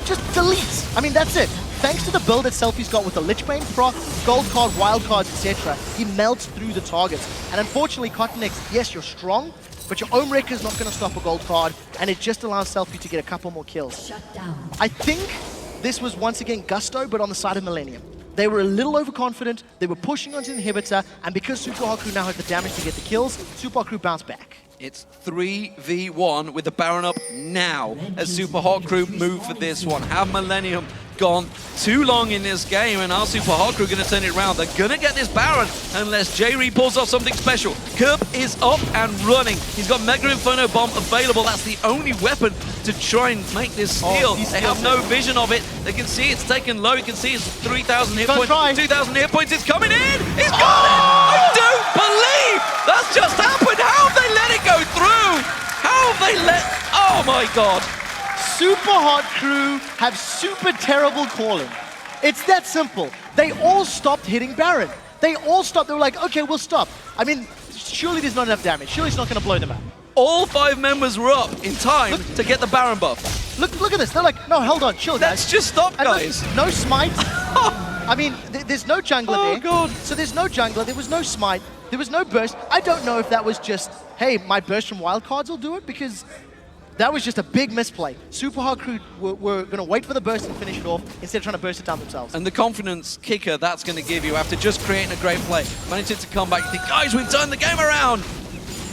Just delete. I mean, that's it. Thanks to the build that Selfie's got with the Lich Bane proc, gold card, wild cards, etc., he melts through the targets. And unfortunately, KottenX, yes, you're strong, but your Ohm Wrecker is not going to stop a gold card, and it just allows Selfie to get a couple more kills. Shut down. I think this was once again gusto, but on the side of MILLENIUM. They were a little overconfident, they were pushing onto the inhibitor, and because Supa Hot Crew now has the damage to get the kills, Supa Hot Crew bounced back. It's 3v1 with the Baron up now as Supa Hot Crew move for this one. Have MILLENIUM gone too long in this game, and our Supa Hot Crew going to turn it around? They're going to get this Baron unless Jree pulls off something special. Kerp is up and running. He's got Mega Inferno Bomb available. That's the only weapon to try and make this steal. They have no vision of it. They can see it's taken low. You can see it's 3,000 hit points, 2,000 hit points. It's coming in. He's got it. I don't believe that's just happened. How have they let it go through? How have they let... Oh my God. Supa Hot Crew have super terrible calling. It's that simple. They all stopped hitting Baron. They all stopped. They were like, okay, we'll stop. I mean, surely there's not enough damage. Surely it's not going to blow them up. All 5 members were up in time to get the Baron buff. Look at this. They're like, no, hold on, chill, guys. Let's just stop, guys. No smite. I mean, there's no jungler there. Oh, God. So there's no jungler. There was no smite. There was no burst. I don't know if that was just, hey, my burst from wild cards will do it, because That was just a big misplay. Supa Hot Crew were going to wait for the burst and finish it off instead of trying to burst it down themselves. And the confidence kicker that's going to give you after just creating a great play. Managing to come back and think, guys, we've turned the game around.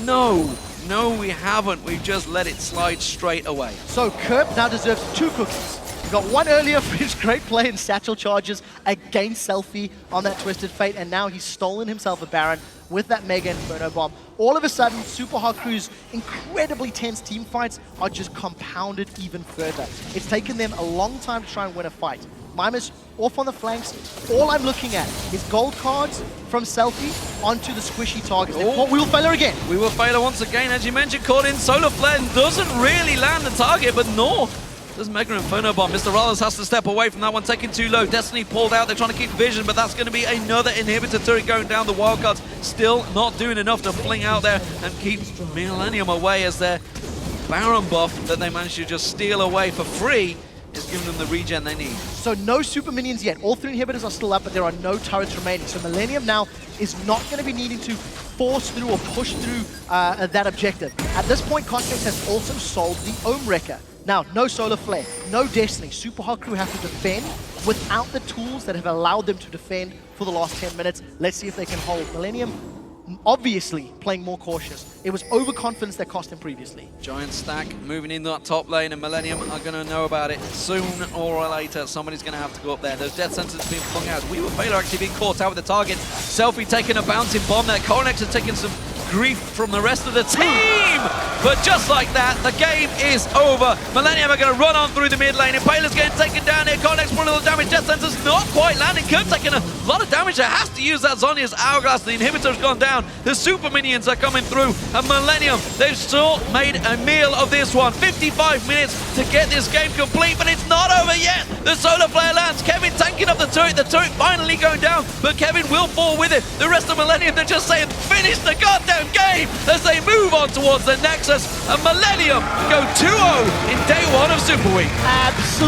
No, we haven't. We've just let it slide straight away. So Kerp now deserves 2 cookies. He got 1 earlier for his great play in satchel charges against Selfie on that Twisted Fate, and now he's stolen himself a Baron with that Mega Inferno Bomb. All of a sudden, Supa Hot Crew's incredibly tense team fights are just compounded even further. It's taken them a long time to try and win a fight. Mimer's off on the flanks. All I'm looking at is gold cards from Selfie onto the squishy targets. They've caught wewillfailer again. wewillfailer once again, as you mentioned, caught in. Solar Flare doesn't really land the target, but nor does Mega Inferno Bomb. Mr. RalleZ has to step away from that one, taking too low. Destiny pulled out, they're trying to keep vision, but that's going to be another inhibitor turret going down. The wildcards still not doing enough to fling out there and keep MILLENIUM away, as their Baron buff that they managed to just steal away for free is giving them the regen they need. So no super minions yet. All 3 inhibitors are still up, but there are no turrets remaining. So MILLENIUM now is not going to be needing to force through or push through that objective. At this point, KottenX has also solved the Ohm Wrecker. Now, no Solar Flare, no Destiny. Supa Hot Crew have to defend without the tools that have allowed them to defend for the last 10 minutes. Let's see if they can hold. MILLENIUM obviously playing more cautious. It was overconfidence that cost him previously. Giant stack moving in that top lane, and MILLENIUM are going to know about it soon or later. Somebody's going to have to go up there. Those death sentences being flung out. wewillfailer actually being caught out with the target. Selfie taking a bouncing bomb there. KottenX has taken some grief from the rest of the team. But just like that, the game is over. MILLENIUM are going to run on through the mid lane. Impaler's getting taken down here. KottenX pulling all the damage. Death sentence not quite landing. Kerp taking a lot of damage there. Has to use that Zhonya's Hourglass. The inhibitor's gone down. The super minions are coming through. And MILLENIUM, they've still made a meal of this one. 55 minutes to get this game complete, but it's not over yet. The Solar Flare lands. Kevin tanking up the turret finally going down, but Kevin will fall with it. The rest of MILLENIUM, they're just saying, finish the goddamn game as they move on towards the Nexus. And MILLENIUM go 2-0 in day 1 of SUPERWEEK. Absolutely.